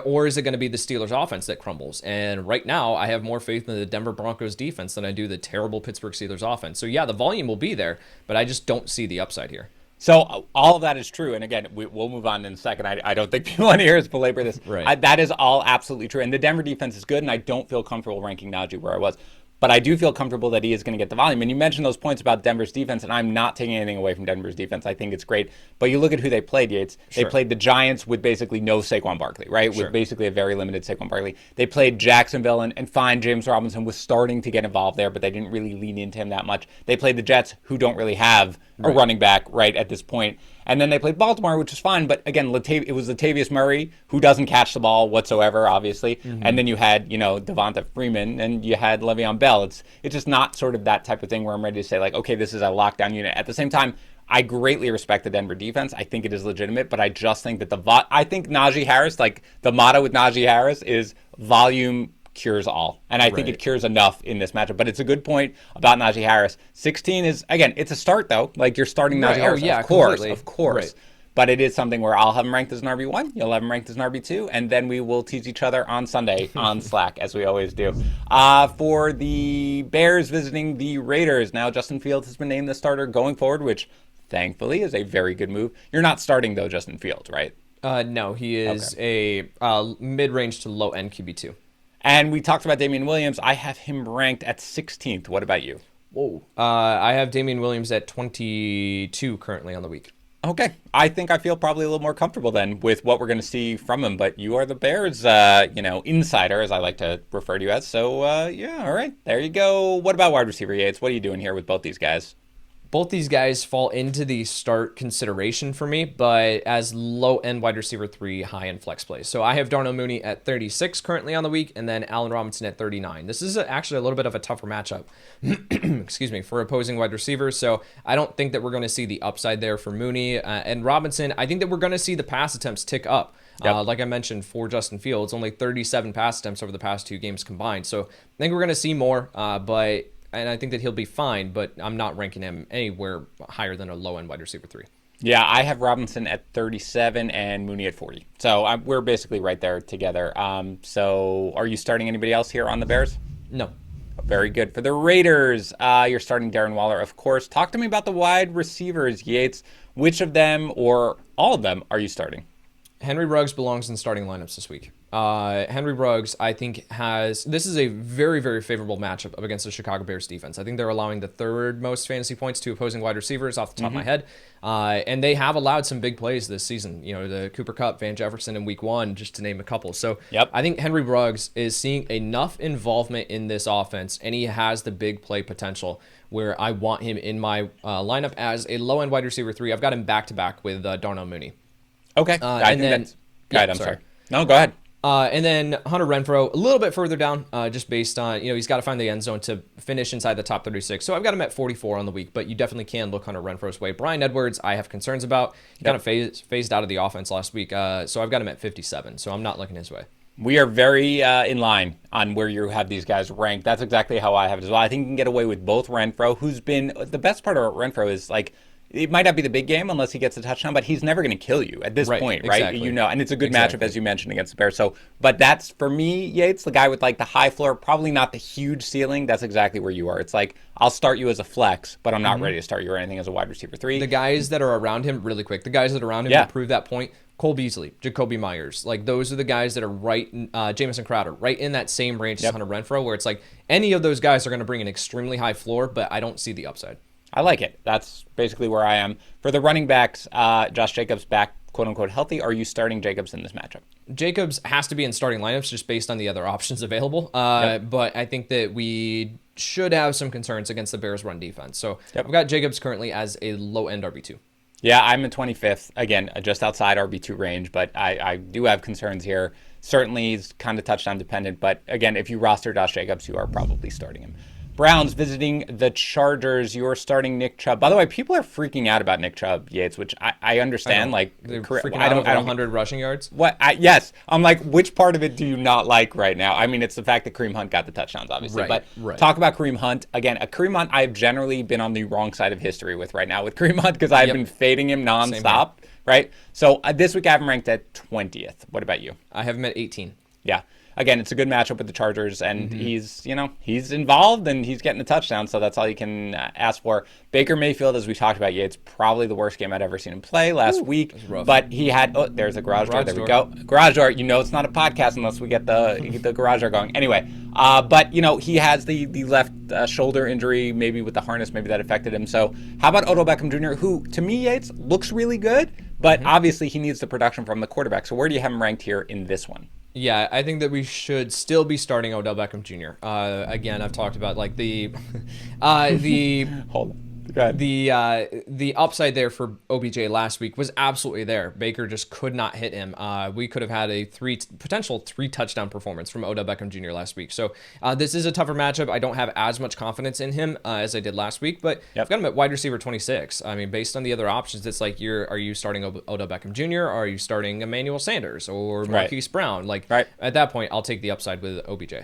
or is it going to be the Steelers offense that crumbles? And right now, I have more faith in the Denver Broncos defense than I do the terrible Pittsburgh Steelers offense. So yeah, the volume will be there, but I just don't see the upside here. So all of that is true. And again, we'll move on in a second. I don't think people want to hear us belabor this. Right. That is all absolutely true. And the Denver defense is good, and I don't feel comfortable ranking Najee where I was. But I do feel comfortable that he is going to get the volume. And you mentioned those points about Denver's defense, and I'm not taking anything away from Denver's defense. I think it's great. But you look at who they played, Yates. They played the Giants with basically no Saquon Barkley, right? With basically a very limited Saquon Barkley. They played Jacksonville, and fine, James Robinson was starting to get involved there, but they didn't really lean into him that much. They played the Jets, who don't really have a running back right at this point. And then they played Baltimore, which was fine. But again, it was Latavius Murray, who doesn't catch the ball whatsoever, obviously. And then you had, Devonta Freeman, and you had Le'Veon Bell. It's just not sort of that type of thing where I'm ready to say, like, okay, this is a lockdown unit. At the same time, I greatly respect the Denver defense. I think it is legitimate, but I just think that I think Najee Harris, like the motto with Najee Harris is volume cures all. And I think it cures enough in this matchup. But it's a good point about Najee Harris. 16 is, again, it's a start, though. Like, you're starting Najee Harris. Of course. Right. But it is something where I'll have him ranked as an RB1, you'll have him ranked as an RB2, and then we will tease each other on Sunday on Slack, as we always do. For the Bears visiting the Raiders, now Justin Fields has been named the starter going forward, which thankfully is a very good move. You're not starting, though, Justin Fields, right? No, he is a mid-range to low-end QB2. And we talked about Damian Williams. I have him ranked at 16th. What about you? Whoa. I have Damian Williams at 22 currently on the week. Okay. I think I feel probably a little more comfortable then with what we're going to see from him. But you are the Bears, insider, as I like to refer to you as. So, all right. There you go. What about wide receiver, Yates? What are you doing here with both these guys? Both these guys fall into the start consideration for me, but as low-end wide receiver 3, high-end flex plays. So I have Darnell Mooney at 36 currently on the week, and then Allen Robinson at 39. This is actually a little bit of a tougher matchup, for opposing wide receivers. So I don't think that we're going to see the upside there for Mooney and Robinson. I think that we're going to see the pass attempts tick up. Like I mentioned, for Justin Fields, only 37 pass attempts over the past 2 games combined. So I think we're going to see more, and I think that he'll be fine, but I'm not ranking him anywhere higher than a low-end wide receiver 3. Yeah, I have Robinson at 37 and Mooney at 40. So we're basically right there together. So are you starting anybody else here on the Bears? No. Very good. For the Raiders, you're starting Darren Waller, of course. Talk to me about the wide receivers, Yates. Which of them or all of them are you starting? Henry Ruggs belongs in starting lineups this week. Henry Ruggs, I think, this is a very, very favorable matchup up against the Chicago Bears defense. I think they're allowing the 3rd most fantasy points to opposing wide receivers off the top of my head. And they have allowed some big plays this season. The Cooper Kupp, Van Jefferson in week 1, just to name a couple. So I think Henry Ruggs is seeing enough involvement in this offense, and he has the big play potential where I want him in my lineup as a low-end wide receiver 3. I've got him back-to-back with Darnell Mooney. Okay. I'm sorry. No, go ahead. And then Hunter Renfrow, a little bit further down, just based on, he's got to find the end zone to finish inside the top 36. So I've got him at 44 on the week, but you definitely can look Hunter Renfrow's way. Bryan Edwards, I have concerns about. He kind of phased out of the offense last week. So I've got him at 57. So I'm not looking his way. We are very in line on where you have these guys ranked. That's exactly how I have it as well. I think you can get away with both Renfrow, who's been, the best part about Renfrow is like, it might not be the big game unless he gets a touchdown, but he's never going to kill you at this point, right? Exactly. And it's a good matchup, as you mentioned, against the Bears. So, but that's, for me, Yates, the guy with like the high floor, probably not the huge ceiling. That's exactly where you are. It's like, I'll start you as a flex, but I'm not ready to start you or anything as a wide receiver 3. The guys that are around him, really quick, the guys that are around him to prove that point, Cole Beasley, Jakobi Meyers, like those are the guys that are right, Jamison Crowder, right in that same range as Hunter Renfrow, where it's like any of those guys are going to bring an extremely high floor, but I don't see the upside. I like it. That's basically where I am. For the running backs, Josh Jacobs back, quote-unquote, healthy. Are you starting Jacobs in this matchup? Jacobs has to be in starting lineups just based on the other options available. But I think that we should have some concerns against the Bears' run defense. So I've got Jacobs currently as a low-end RB2. Yeah, I'm in 25th. Again, just outside RB2 range, but I do have concerns here. Certainly he's kind of touchdown dependent, but again, if you roster Josh Jacobs, you are probably starting him. Browns visiting the Chargers. You're starting Nick Chubb. By the way, people are freaking out about Nick Chubb, Yates, which I understand. They're freaking out over 100 rushing yards. Yes, I'm like, which part of it do you not like right now? I mean, it's the fact that Kareem Hunt got the touchdowns, obviously. Talk about Kareem Hunt again. A Kareem Hunt, I've generally been on the wrong side of history with right now with Kareem Hunt because I've been fading him nonstop. Right. So this week I have him ranked at 20th. What about you? I have him at 18. Yeah. Again, it's a good matchup with the Chargers, and he's involved and he's getting a touchdown, so that's all you can ask for. Baker Mayfield, as we talked about, it's probably the worst game I'd ever seen him play last week. But he had there's a garage door. There we go. Garage door. It's not a podcast unless we get the garage door going. Anyway, but he has the left shoulder injury, maybe with the harness, maybe that affected him. So how about Odell Beckham Jr., who to me, Yates, looks really good, but obviously he needs the production from the quarterback. So where do you have him ranked here in this one? Yeah, I think that we should still be starting Odell Beckham Jr. Again, I've talked about like the Hold on. The upside there for OBJ last week was absolutely there. Baker just could not hit him. We could have had a potential three touchdown performance from Odell Beckham Jr. last week. So this is a tougher matchup. I don't have as much confidence in him as I did last week, but I've got him at wide receiver 26. I mean, based on the other options, it's like are you starting Odell Beckham Jr. or are you starting Emmanuel Sanders or Marquise Brown? Like at that point, I'll take the upside with OBJ.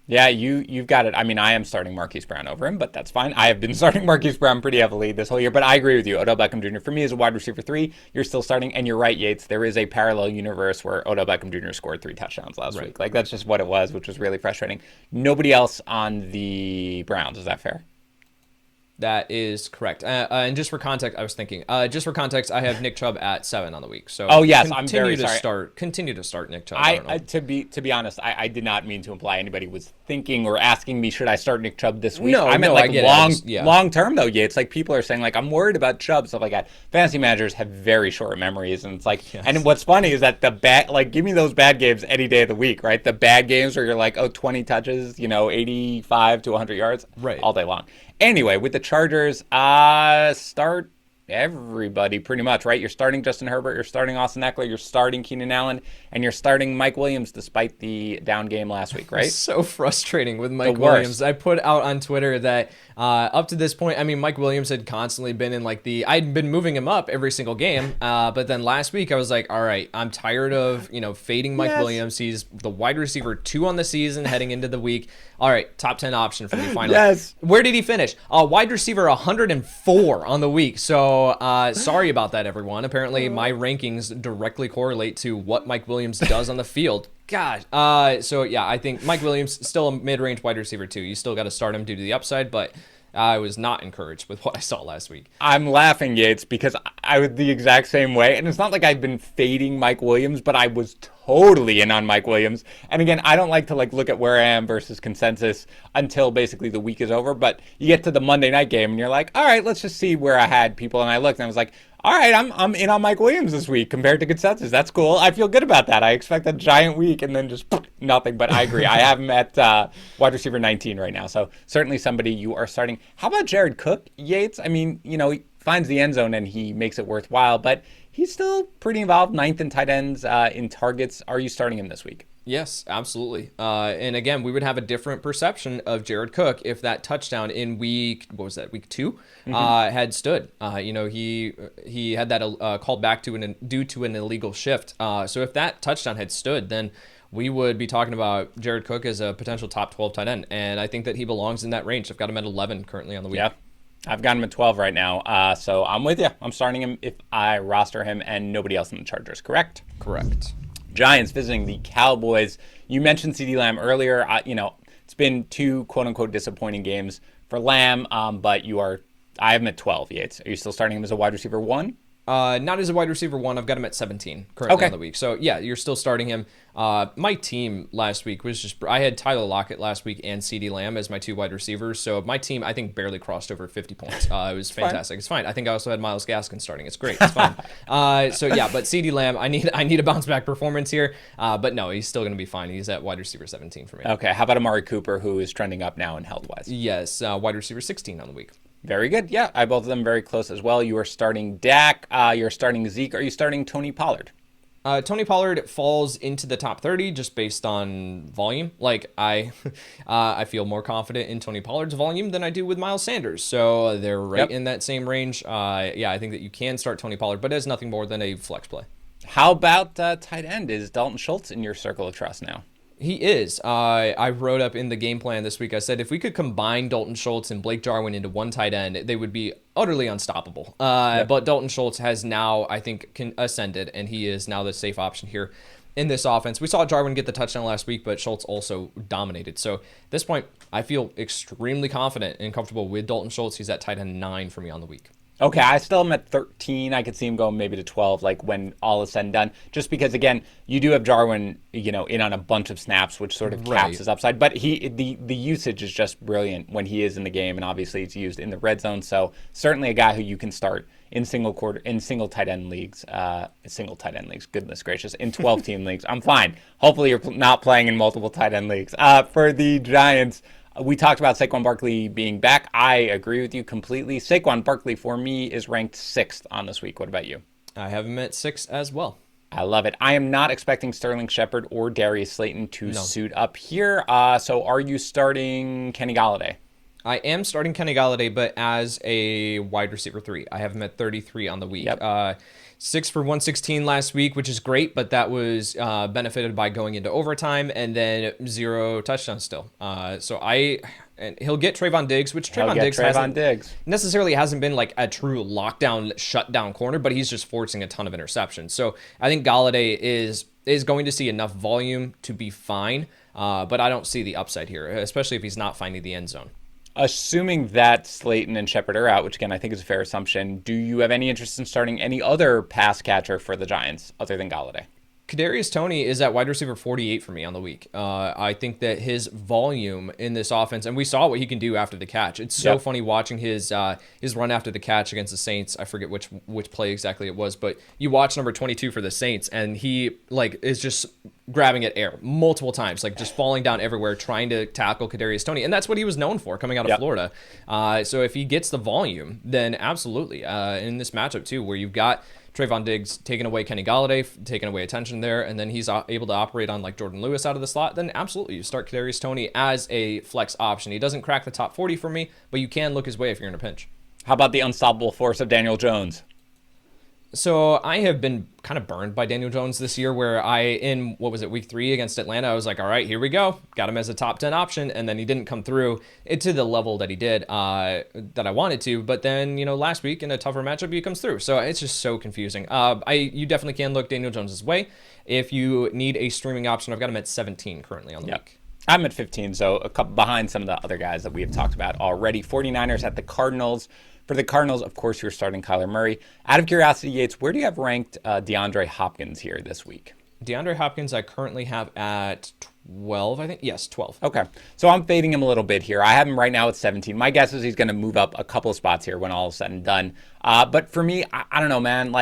Yeah, you've got it. I mean, I am starting Marquise Brown over him, but that's fine. I have been starting Marquise Brown pretty heavily this whole year, but I agree with you. Odell Beckham Jr. for me is a wide receiver 3. You're still starting, and you're right, Yates. There is a parallel universe where Odell Beckham Jr. scored 3 touchdowns last week. Like, that's just what it was, which was really frustrating. Nobody else on the Browns. Is that fair? That is correct. And just for context, I was thinking, I have Nick Chubb at 7 on the week. So I'm very sorry. Continue to start Nick Chubb. To be honest, I did not mean to imply anybody was thinking or asking me, should I start Nick Chubb this week? I meant long term though. Yeah, it's like people are saying like, I'm worried about Chubb, stuff like that. Fantasy managers have very short memories, and it's like, and what's funny is that give me those bad games any day of the week, right? The bad games where you're like, 20 touches, 85 to 100 yards, all day long. Anyway, with the Chargers, start everybody pretty much, right? You're starting Justin Herbert, you're starting Austin Eckler, you're starting Keenan Allen, and you're starting Mike Williams despite the down game last week, right? So frustrating with Mike Williams. I put out on Twitter that up to this point, I mean, Mike Williams had constantly been in like I'd been moving him up every single game, but then last week I was like, all right, I'm tired of, fading Mike Williams. He's the wide receiver 2 on the season heading into the week. All right, top 10 option for me finally. Yes. Where did he finish? Wide receiver 104 on the week. So sorry about that, everyone. Apparently, my rankings directly correlate to what Mike Williams does on the field. Gosh. So yeah, I think Mike Williams still a mid-range wide receiver 2. You still got to start him due to the upside, but I was not encouraged with what I saw last week. I'm laughing, Yates, because I was the exact same way. And it's not like I've been fading Mike Williams, but I was totally in on Mike Williams. And again, I don't like to look at where I am versus consensus until basically the week is over. But you get to the Monday night game and you're like, all right, let's just see where I had people. And I looked and I was like, all right, I'm in on Mike Williams this week compared to consensus. That's cool. I feel good about that. I expect a giant week and then just nothing. But I agree. I have him at wide receiver 19 right now. So certainly somebody you are starting. How about Jared Cook, Yates? I mean, he finds the end zone and he makes it worthwhile, but he's still pretty involved. 9th in tight ends in targets. Are you starting him this week? Yes, absolutely. And again, we would have a different perception of Jared Cook if that touchdown in week 2, had stood. He had that called back due to an illegal shift. So if that touchdown had stood, then we would be talking about Jared Cook as a potential top 12 tight end. And I think that he belongs in that range. I've got him at 11 currently on the week. Yeah. I've got him at 12 right now. So I'm with you. I'm starting him if I roster him and nobody else in the Chargers, correct? Correct. Giants visiting the Cowboys. You mentioned CeeDee Lamb earlier. It's been 2 quote-unquote disappointing games for Lamb, but I have him at 12, Yates. Are you still starting him as a wide receiver 1? Not as a wide receiver 1. I've got him at 17 currently on the week. So, yeah, you're still starting him. My team last week was I had Tyler Lockett last week and CeeDee Lamb as my 2 wide receivers. So, my team, I think, barely crossed over 50 points. It was fantastic. It's fine. I think I also had Myles Gaskin starting. It's great. It's fine. But CeeDee Lamb, I need a bounce-back performance here. But no, he's still going to be fine. He's at wide receiver 17 for me. Okay. How about Amari Cooper, who is trending up now in health-wise? Yes, wide receiver 16 on the week. Very good. Yeah, I both of them very close as well. You are starting Dak. You're starting Zeke. Are you starting Tony Pollard? Tony Pollard falls into the top 30 just based on volume. Like I feel more confident in Tony Pollard's volume than I do with Miles Sanders. So they're right in that same range. I think that you can start Tony Pollard, but as nothing more than a flex play. How about tight end? Is Dalton Schultz in your circle of trust now? He is. I wrote up in the game plan this week, I said if we could combine Dalton Schultz and Blake Jarwin into one tight end, they would be utterly unstoppable. But Dalton Schultz has now, I think, ascended, and he is now the safe option here in this offense. We saw Jarwin get the touchdown last week, but Schultz also dominated. So at this point, I feel extremely confident and comfortable with Dalton Schultz. He's at tight end 9 for me on the week. Okay, I still am at 13. I could see him going maybe to 12, like when all is said and done. Just because, again, you do have Jarwin, in on a bunch of snaps, which sort of caps his upside. But the usage is just brilliant when he is in the game, and obviously it's used in the red zone. So certainly a guy who you can start in single tight end leagues. Goodness gracious, in 12-team leagues. I'm fine. Hopefully you're not playing in multiple tight end leagues. For the Giants, We talked about Saquon Barkley being back. I agree with you completely. Saquon Barkley, for me, is ranked 6th on this week. What about you? I have him at 6 as well. I love it. I am not expecting Sterling Shepard or Darius Slayton to suit up here. So are you starting Kenny Golladay? I am starting Kenny Golladay, but as a wide receiver 3. I have him at 33 on the week. Yep. 6 for 116 last week, which is great, but that was benefited by going into overtime and then 0 touchdowns still. And he'll get Trayvon Diggs, which Trayvon Diggs necessarily hasn't been like a true lockdown, shutdown corner, but he's just forcing a ton of interceptions. So I think Golladay is going to see enough volume to be fine, but I don't see the upside here, especially if he's not finding the end zone. Assuming that Slayton and Shepard are out, which again I think is a fair assumption, do you have any interest in starting any other pass catcher for the Giants other than Golladay? Kadarius Toney is at wide receiver 48 for me on the week. I think that his volume in this offense, and we saw what he can do after the catch. It's so funny watching his run after the catch against the Saints. I forget which play exactly it was, but you watch number 22 for the Saints, and he is just grabbing at air multiple times, just falling down everywhere, trying to tackle Kadarius Toney, and that's what he was known for coming out of Florida. So if he gets the volume, then absolutely. In this matchup too, where you've got Trayvon Diggs taking away Kenny Golladay, taking away attention there, and then he's able to operate on Jordan Lewis out of the slot, then absolutely you start Kadarius Toney as a flex option. He doesn't crack the top 40 for me, but you can look his way if you're in a pinch. How about the unstoppable force of Daniel Jones? So I have been kind of burned by Daniel Jones this year, where week 3 against Atlanta, I was like, all right, here we go. Got him as a top 10 option, and then he didn't come through to the level that he did, that I wanted to. But then, last week in a tougher matchup, he comes through. So it's just so confusing. You definitely can look Daniel Jones's way. If you need a streaming option, I've got him at 17 currently on the week. I'm at 15, so a couple behind some of the other guys that we have talked about already. 49ers at the Cardinals. For the Cardinals, of course, you're starting Kyler Murray. Out of curiosity, Yates, where do you have ranked DeAndre Hopkins here this week? DeAndre Hopkins I currently have at 12, I think. Yes, 12. Okay. So I'm fading him a little bit here. I have him right now at 17. My guess is he's going to move up a couple of spots here when all is said and done. But for me, I don't know, man.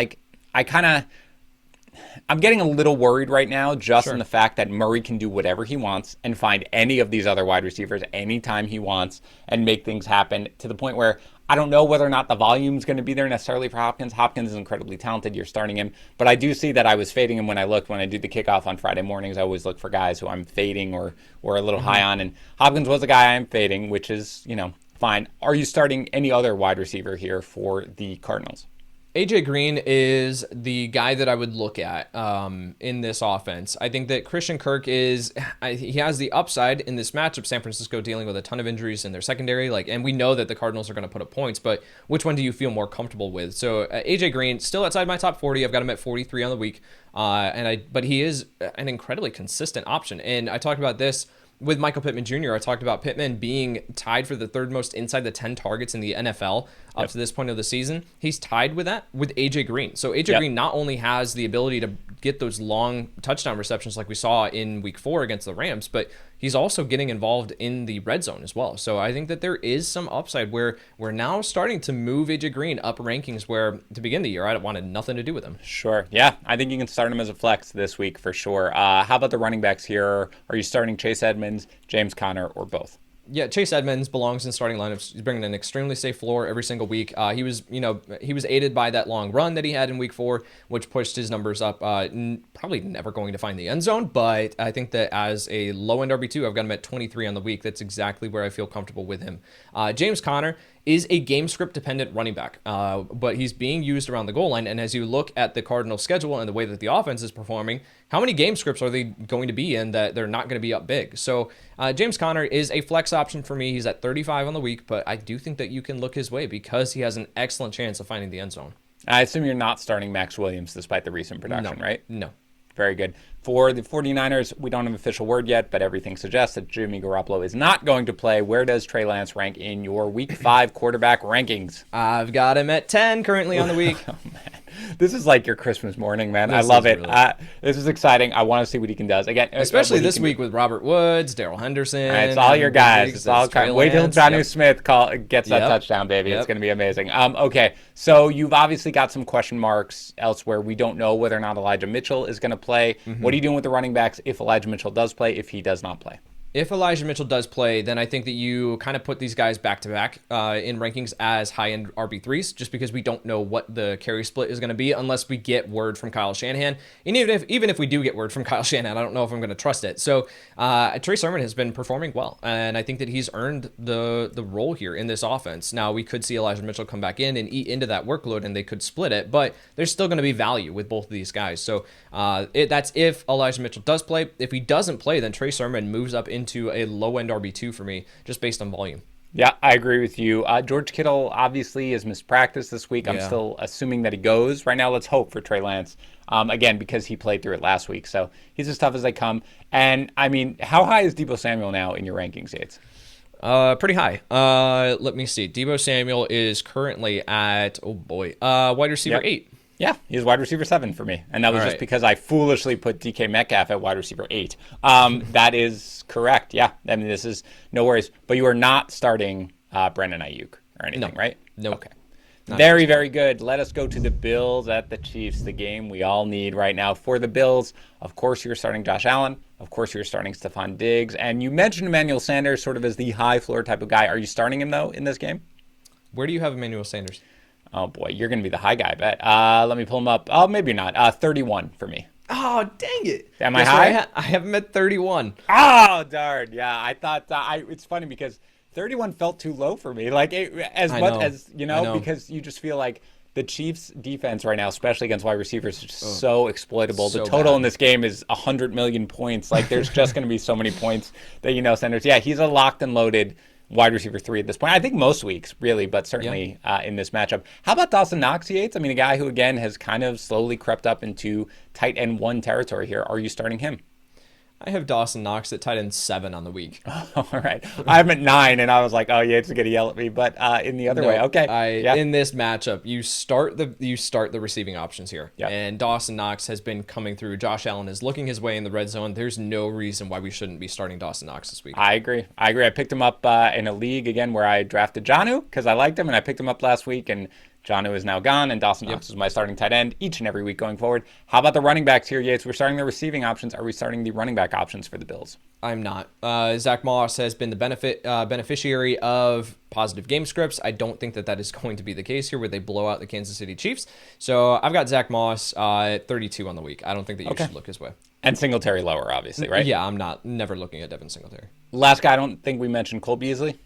I'm getting a little worried right now just in the fact that Murray can do whatever he wants and find any of these other wide receivers anytime he wants and make things happen, to the point where I don't know whether or not the volume is going to be there necessarily for Hopkins. Hopkins is incredibly talented. You're starting him. But I do see that I was fading him when I do the kickoff on Friday mornings. I always look for guys who I'm fading or a little high on. And Hopkins was a guy I'm fading, which is, fine. Are you starting any other wide receiver here for the Cardinals? AJ Green is the guy that I would look at in this offense. I think that Christian Kirk he has the upside in this matchup. San Francisco dealing with a ton of injuries in their secondary, and we know that the Cardinals are going to put up points, but which one do you feel more comfortable with? So AJ Green, still outside my top 40. I've got him at 43 on the week, but he is an incredibly consistent option. And I talked about this with Michael Pittman Jr., I talked about Pittman being tied for the third most inside the 10 targets in the NFL up to this point of the season. He's tied with that with AJ Green. So AJ Green not only has the ability to get those long touchdown receptions like we saw in week 4 against the Rams, but he's also getting involved in the red zone as well. So I think that there is some upside where we're now starting to move AJ Green up rankings, where to begin the year, I wanted nothing to do with him. Sure. Yeah, I think you can start him as a flex this week for sure. How about the running backs here? Are you starting Chase Edmonds, James Conner, or both? Yeah, Chase Edmonds belongs in starting lineups. He's bringing an extremely safe floor every single week. He was aided by that long run that he had in week 4, which pushed his numbers up. Probably never going to find the end zone, but I think that as a low-end RB2, I've got him at 23 on the week. That's exactly where I feel comfortable with him. James Conner is a game script dependent running back, but he's being used around the goal line. And as you look at the Cardinals schedule and the way that the offense is performing, how many game scripts are they going to be in that they're not going to be up big? So James Conner is a flex option for me. He's at 35 on the week, but I do think that you can look his way because he has an excellent chance of finding the end zone. I assume you're not starting Max Williams despite the recent production, right? No. Very good. For the 49ers, we don't have an official word yet, but everything suggests that Jimmy Garoppolo is not going to play. Where does Trey Lance rank in your Week 5 quarterback rankings? I've got him at 10 currently on the week. Oh, man. This is like your Christmas morning, man. I love it. Really. This is exciting. I want to see what he can do. Again, especially this week with Robert Woods, Darrell Henderson. It's all your guys. It's all wait till Jonnu Smith gets that touchdown, baby. It's going to be amazing. Okay, so you've obviously got some question marks elsewhere. We don't know whether or not Elijah Mitchell is going to play. Mm-hmm. What are you doing with the running backs if Elijah Mitchell does play, if he does not play? If Elijah Mitchell does play, then I think that you kind of put these guys back to back in rankings as high-end RB3s, just because we don't know what the carry split is going to be unless we get word from Kyle Shanahan. And even if we do get word from Kyle Shanahan, I don't know if I'm going to trust it. So Trey Sermon has been performing well, and I think that he's earned the role here in this offense. Now, we could see Elijah Mitchell come back in and eat into that workload, and they could split it, but there's still going to be value with both of these guys. So that's if Elijah Mitchell does play. If he doesn't play, then Trey Sermon moves up into a low-end RB2 for me, just based on volume. Yeah, I agree with you. George Kittle obviously is missed practice this week. I'm still assuming that he goes. Right now, let's hope for Trey Lance. Again, because he played through it last week. So he's as tough as they come. And, I mean, how high is Deebo Samuel now in your rankings, Yates? Pretty high. Let me see. Deebo Samuel is currently at, wide receiver 8. Yeah, he's wide receiver 7 for me. And that was just because I foolishly put DK Metcalf at wide receiver 8. That is correct. Yeah, I mean, this is no worries. But you are not starting Brandon Ayuk or anything, right? No. Okay. Very, very good. Let us go to the Bills at the Chiefs, the game we all need right now. For the Bills, of course, you're starting Josh Allen. Of course, you're starting Stephon Diggs. And you mentioned Emmanuel Sanders sort of as the high floor type of guy. Are you starting him, though, in this game? Where do you have Emmanuel Sanders? Oh, boy, you're going to be the high guy, I bet. Let me pull him up. Oh, maybe not. 31 for me. Oh, dang it. Am I high? I have him at 31. Oh, darn. Yeah, I thought it's funny because 31 felt too low for me. Like, because you just feel like the Chiefs' defense right now, especially against wide receivers, is just so exploitable. The total in this game is 100 million points. Like, there's just going to be so many points that, Sanders. Yeah, he's a locked and loaded wide receiver 3 at this point. I think most weeks, really, but certainly in this matchup. How about Dawson Knox, Yates? I mean, a guy who, again, has kind of slowly crept up into tight end 1 territory here. Are you starting him? I have Dawson Knox at tight end 7 on the week. All right. I'm at 9, and I was like, oh, Yates is going to yell at me, but in the other way. Okay. In this matchup, you start the receiving options here. Yep. And Dawson Knox has been coming through. Josh Allen is looking his way in the red zone. There's no reason why we shouldn't be starting Dawson Knox this week. I agree. I picked him up in a league, again, where I drafted Jonnu because I liked him, and I picked him up last week, and Jonnu is now gone, and Dawson Knox is my starting tight end each and every week going forward. How about the running backs here, Yates? We're starting the receiving options. Are we starting the running back options for the Bills? I'm not. Zach Moss has been the beneficiary of positive game scripts. I don't think that is going to be the case here where they blow out the Kansas City Chiefs. So I've got Zach Moss at 32 on the week. I don't think that you should look his way. And Singletary lower, obviously, right? Yeah, I'm never looking at Devin Singletary. Last guy, I don't think we mentioned Cole Beasley.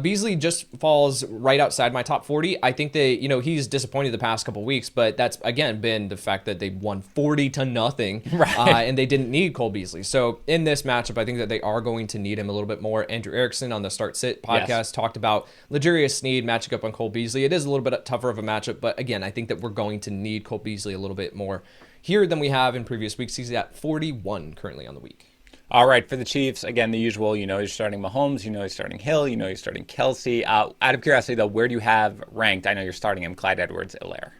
Beasley just falls right outside my top 40. I think that, he's disappointed the past couple weeks, but that's, again, been the fact that they won 40-0, right. And they didn't need Cole Beasley. So in this matchup, I think that they are going to need him a little bit more. Andrew Erickson on the Start Sit podcast talked about L'Jarius Sneed matching up on Cole Beasley. It is a little bit tougher of a matchup, but again, I think that we're going to need Cole Beasley a little bit more here than we have in previous weeks. He's at 41 currently on the week. All right, for the Chiefs, again, the usual, you're starting Mahomes, you're starting Hill, you're starting Kelsey. Out of curiosity, though, where do you have ranked? I know you're starting him, Clyde Edwards-Helaire.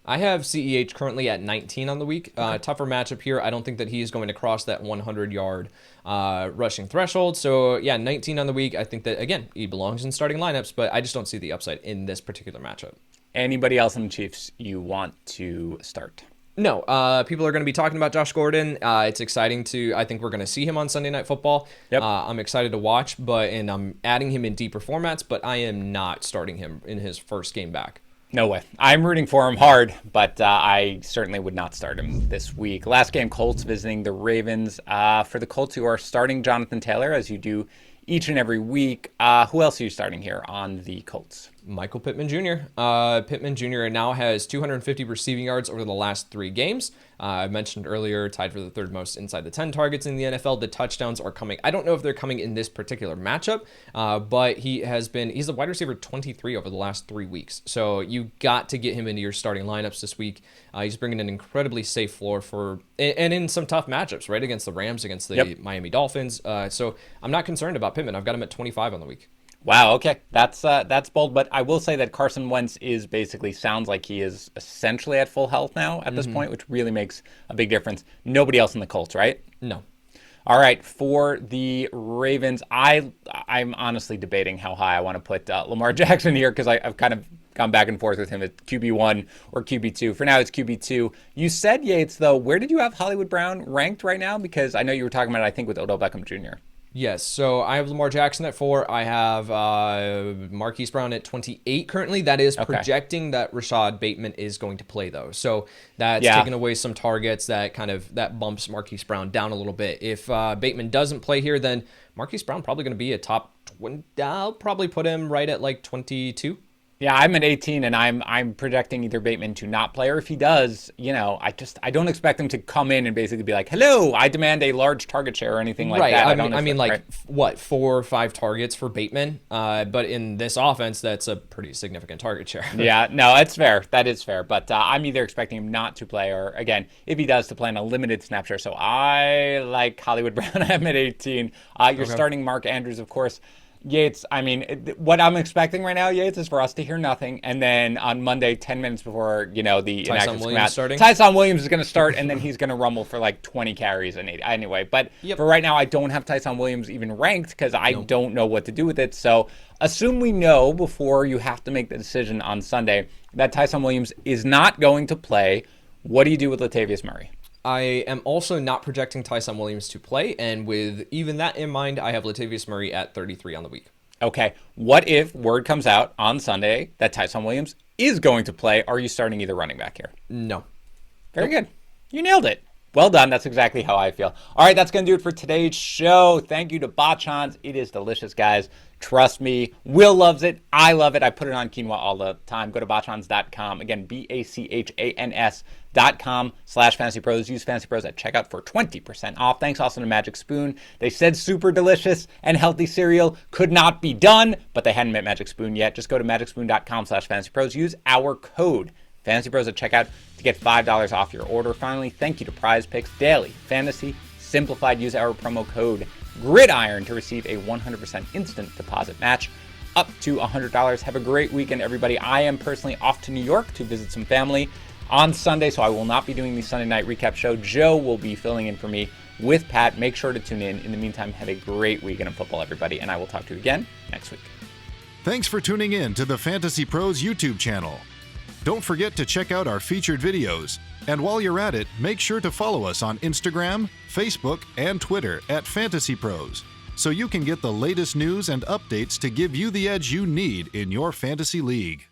I have CEH currently at 19 on the week. Tougher matchup here. I don't think that he's going to cross that 100-yard rushing threshold. So, 19 on the week. I think that, again, he belongs in starting lineups, but I just don't see the upside in this particular matchup. Anybody else on the Chiefs you want to start? No, people are going to be talking about Josh Gordon. It's exciting I think we're going to see him on Sunday Night Football. Yep. I'm excited to watch, and I'm adding him in deeper formats, but I am not starting him in his first game back. No way. I'm rooting for him hard, but I certainly would not start him this week. Last game, Colts visiting the Ravens. For the Colts, who are starting Jonathan Taylor, as you do each and every week. Who else are you starting here on the Colts? Michael Pittman Jr. Pittman Jr. now has 250 receiving yards over the last 3 games. I mentioned earlier, tied for the 3rd most inside the 10 targets in the NFL. The touchdowns are coming. I don't know if they're coming in this particular matchup, but he's a wide receiver 23 over the last 3 weeks. So you got to get him into your starting lineups this week. He's bringing an incredibly safe floor and in some tough matchups, right? Against the Rams, against the Miami Dolphins. So I'm not concerned about Pittman. I've got him at 25 on the week. Wow, okay. That's bold, but I will say that Carson Wentz sounds like he is essentially at full health now at this point, which really makes a big difference. Nobody else in the Colts, right? No. All right, for the Ravens, I'm honestly debating how high I want to put Lamar Jackson here because I've kind of gone back and forth with him at QB1 or QB2. For now, it's QB2. You said, Yates, though, where did you have Hollywood Brown ranked right now? Because I know you were talking about it, I think, with Odell Beckham Jr. Yes, so I have Lamar Jackson at 4. I have Marquise Brown at 28 currently. That is projecting that Rashad Bateman is going to play, though. So that's taking away some targets. That bumps Marquise Brown down a little bit. If Bateman doesn't play here, then Marquise Brown probably going to be a top 20. I'll probably put him right at like 22. Yeah, I'm at 18, and I'm projecting either Bateman to not play, or if he does, I don't expect him to come in and basically be like, "Hello, I demand a large target share" or anything like that. I mean, 4 or 5 targets for Bateman, but in this offense, that's a pretty significant target share. Yeah, no, it's fair. That is fair, but I'm either expecting him not to play, or again, if he does, to play in a limited snap share. So I like Hollywood Brown. I'm at 18. You're starting Mark Andrews, of course. Yates, I mean, what I'm expecting right now, Yates, is for us to hear nothing, and then on Monday, 10 minutes before, the inactives come out, Tyson Williams is going to start, and then he's going to rumble for like 20 carries anyway. But for right now, I don't have Tyson Williams even ranked because I don't know what to do with it. So assume we know before you have to make the decision on Sunday that Tyson Williams is not going to play. What do you do with Latavius Murray? I am also not projecting Tyson Williams to play, and with even that in mind, I have Latavius Murray at 33 on the week. Okay, what if word comes out on Sunday that Tyson Williams is going to play? Are you starting either running back here? No. Very good. You nailed it. Well done. That's exactly how I feel. All right, that's going to do it for today's show. Thank you to Bachans. It is delicious, guys. Trust me. Will loves it. I love it. I put it on quinoa all the time. Go to bachans.com. Again, BACHANS.com/FantasyPros. Use FantasyPros at checkout for 20% off. Thanks also to Magic Spoon. They said super delicious and healthy cereal could not be done, but they hadn't met Magic Spoon yet. Just go to magicspoon.com/FantasyPros. Use our code FantasyPros at checkout to get $5 off your order. Finally, thank you to Prize Picks Daily Fantasy Simplified. Use our promo code GRIDIRON to receive a 100% instant deposit match up to $100. Have a great weekend, everybody. I am personally off to New York to visit some family on Sunday, so I will not be doing the Sunday night recap show. Joe will be filling in for me with Pat. Make sure to tune in. In the meantime, have a great weekend of football, everybody, and I will talk to you again next week. Thanks for tuning in to the Fantasy Pros YouTube channel. Don't forget to check out our featured videos. And while you're at it, make sure to follow us on Instagram, Facebook, and Twitter at Fantasy Pros, so you can get the latest news and updates to give you the edge you need in your fantasy league.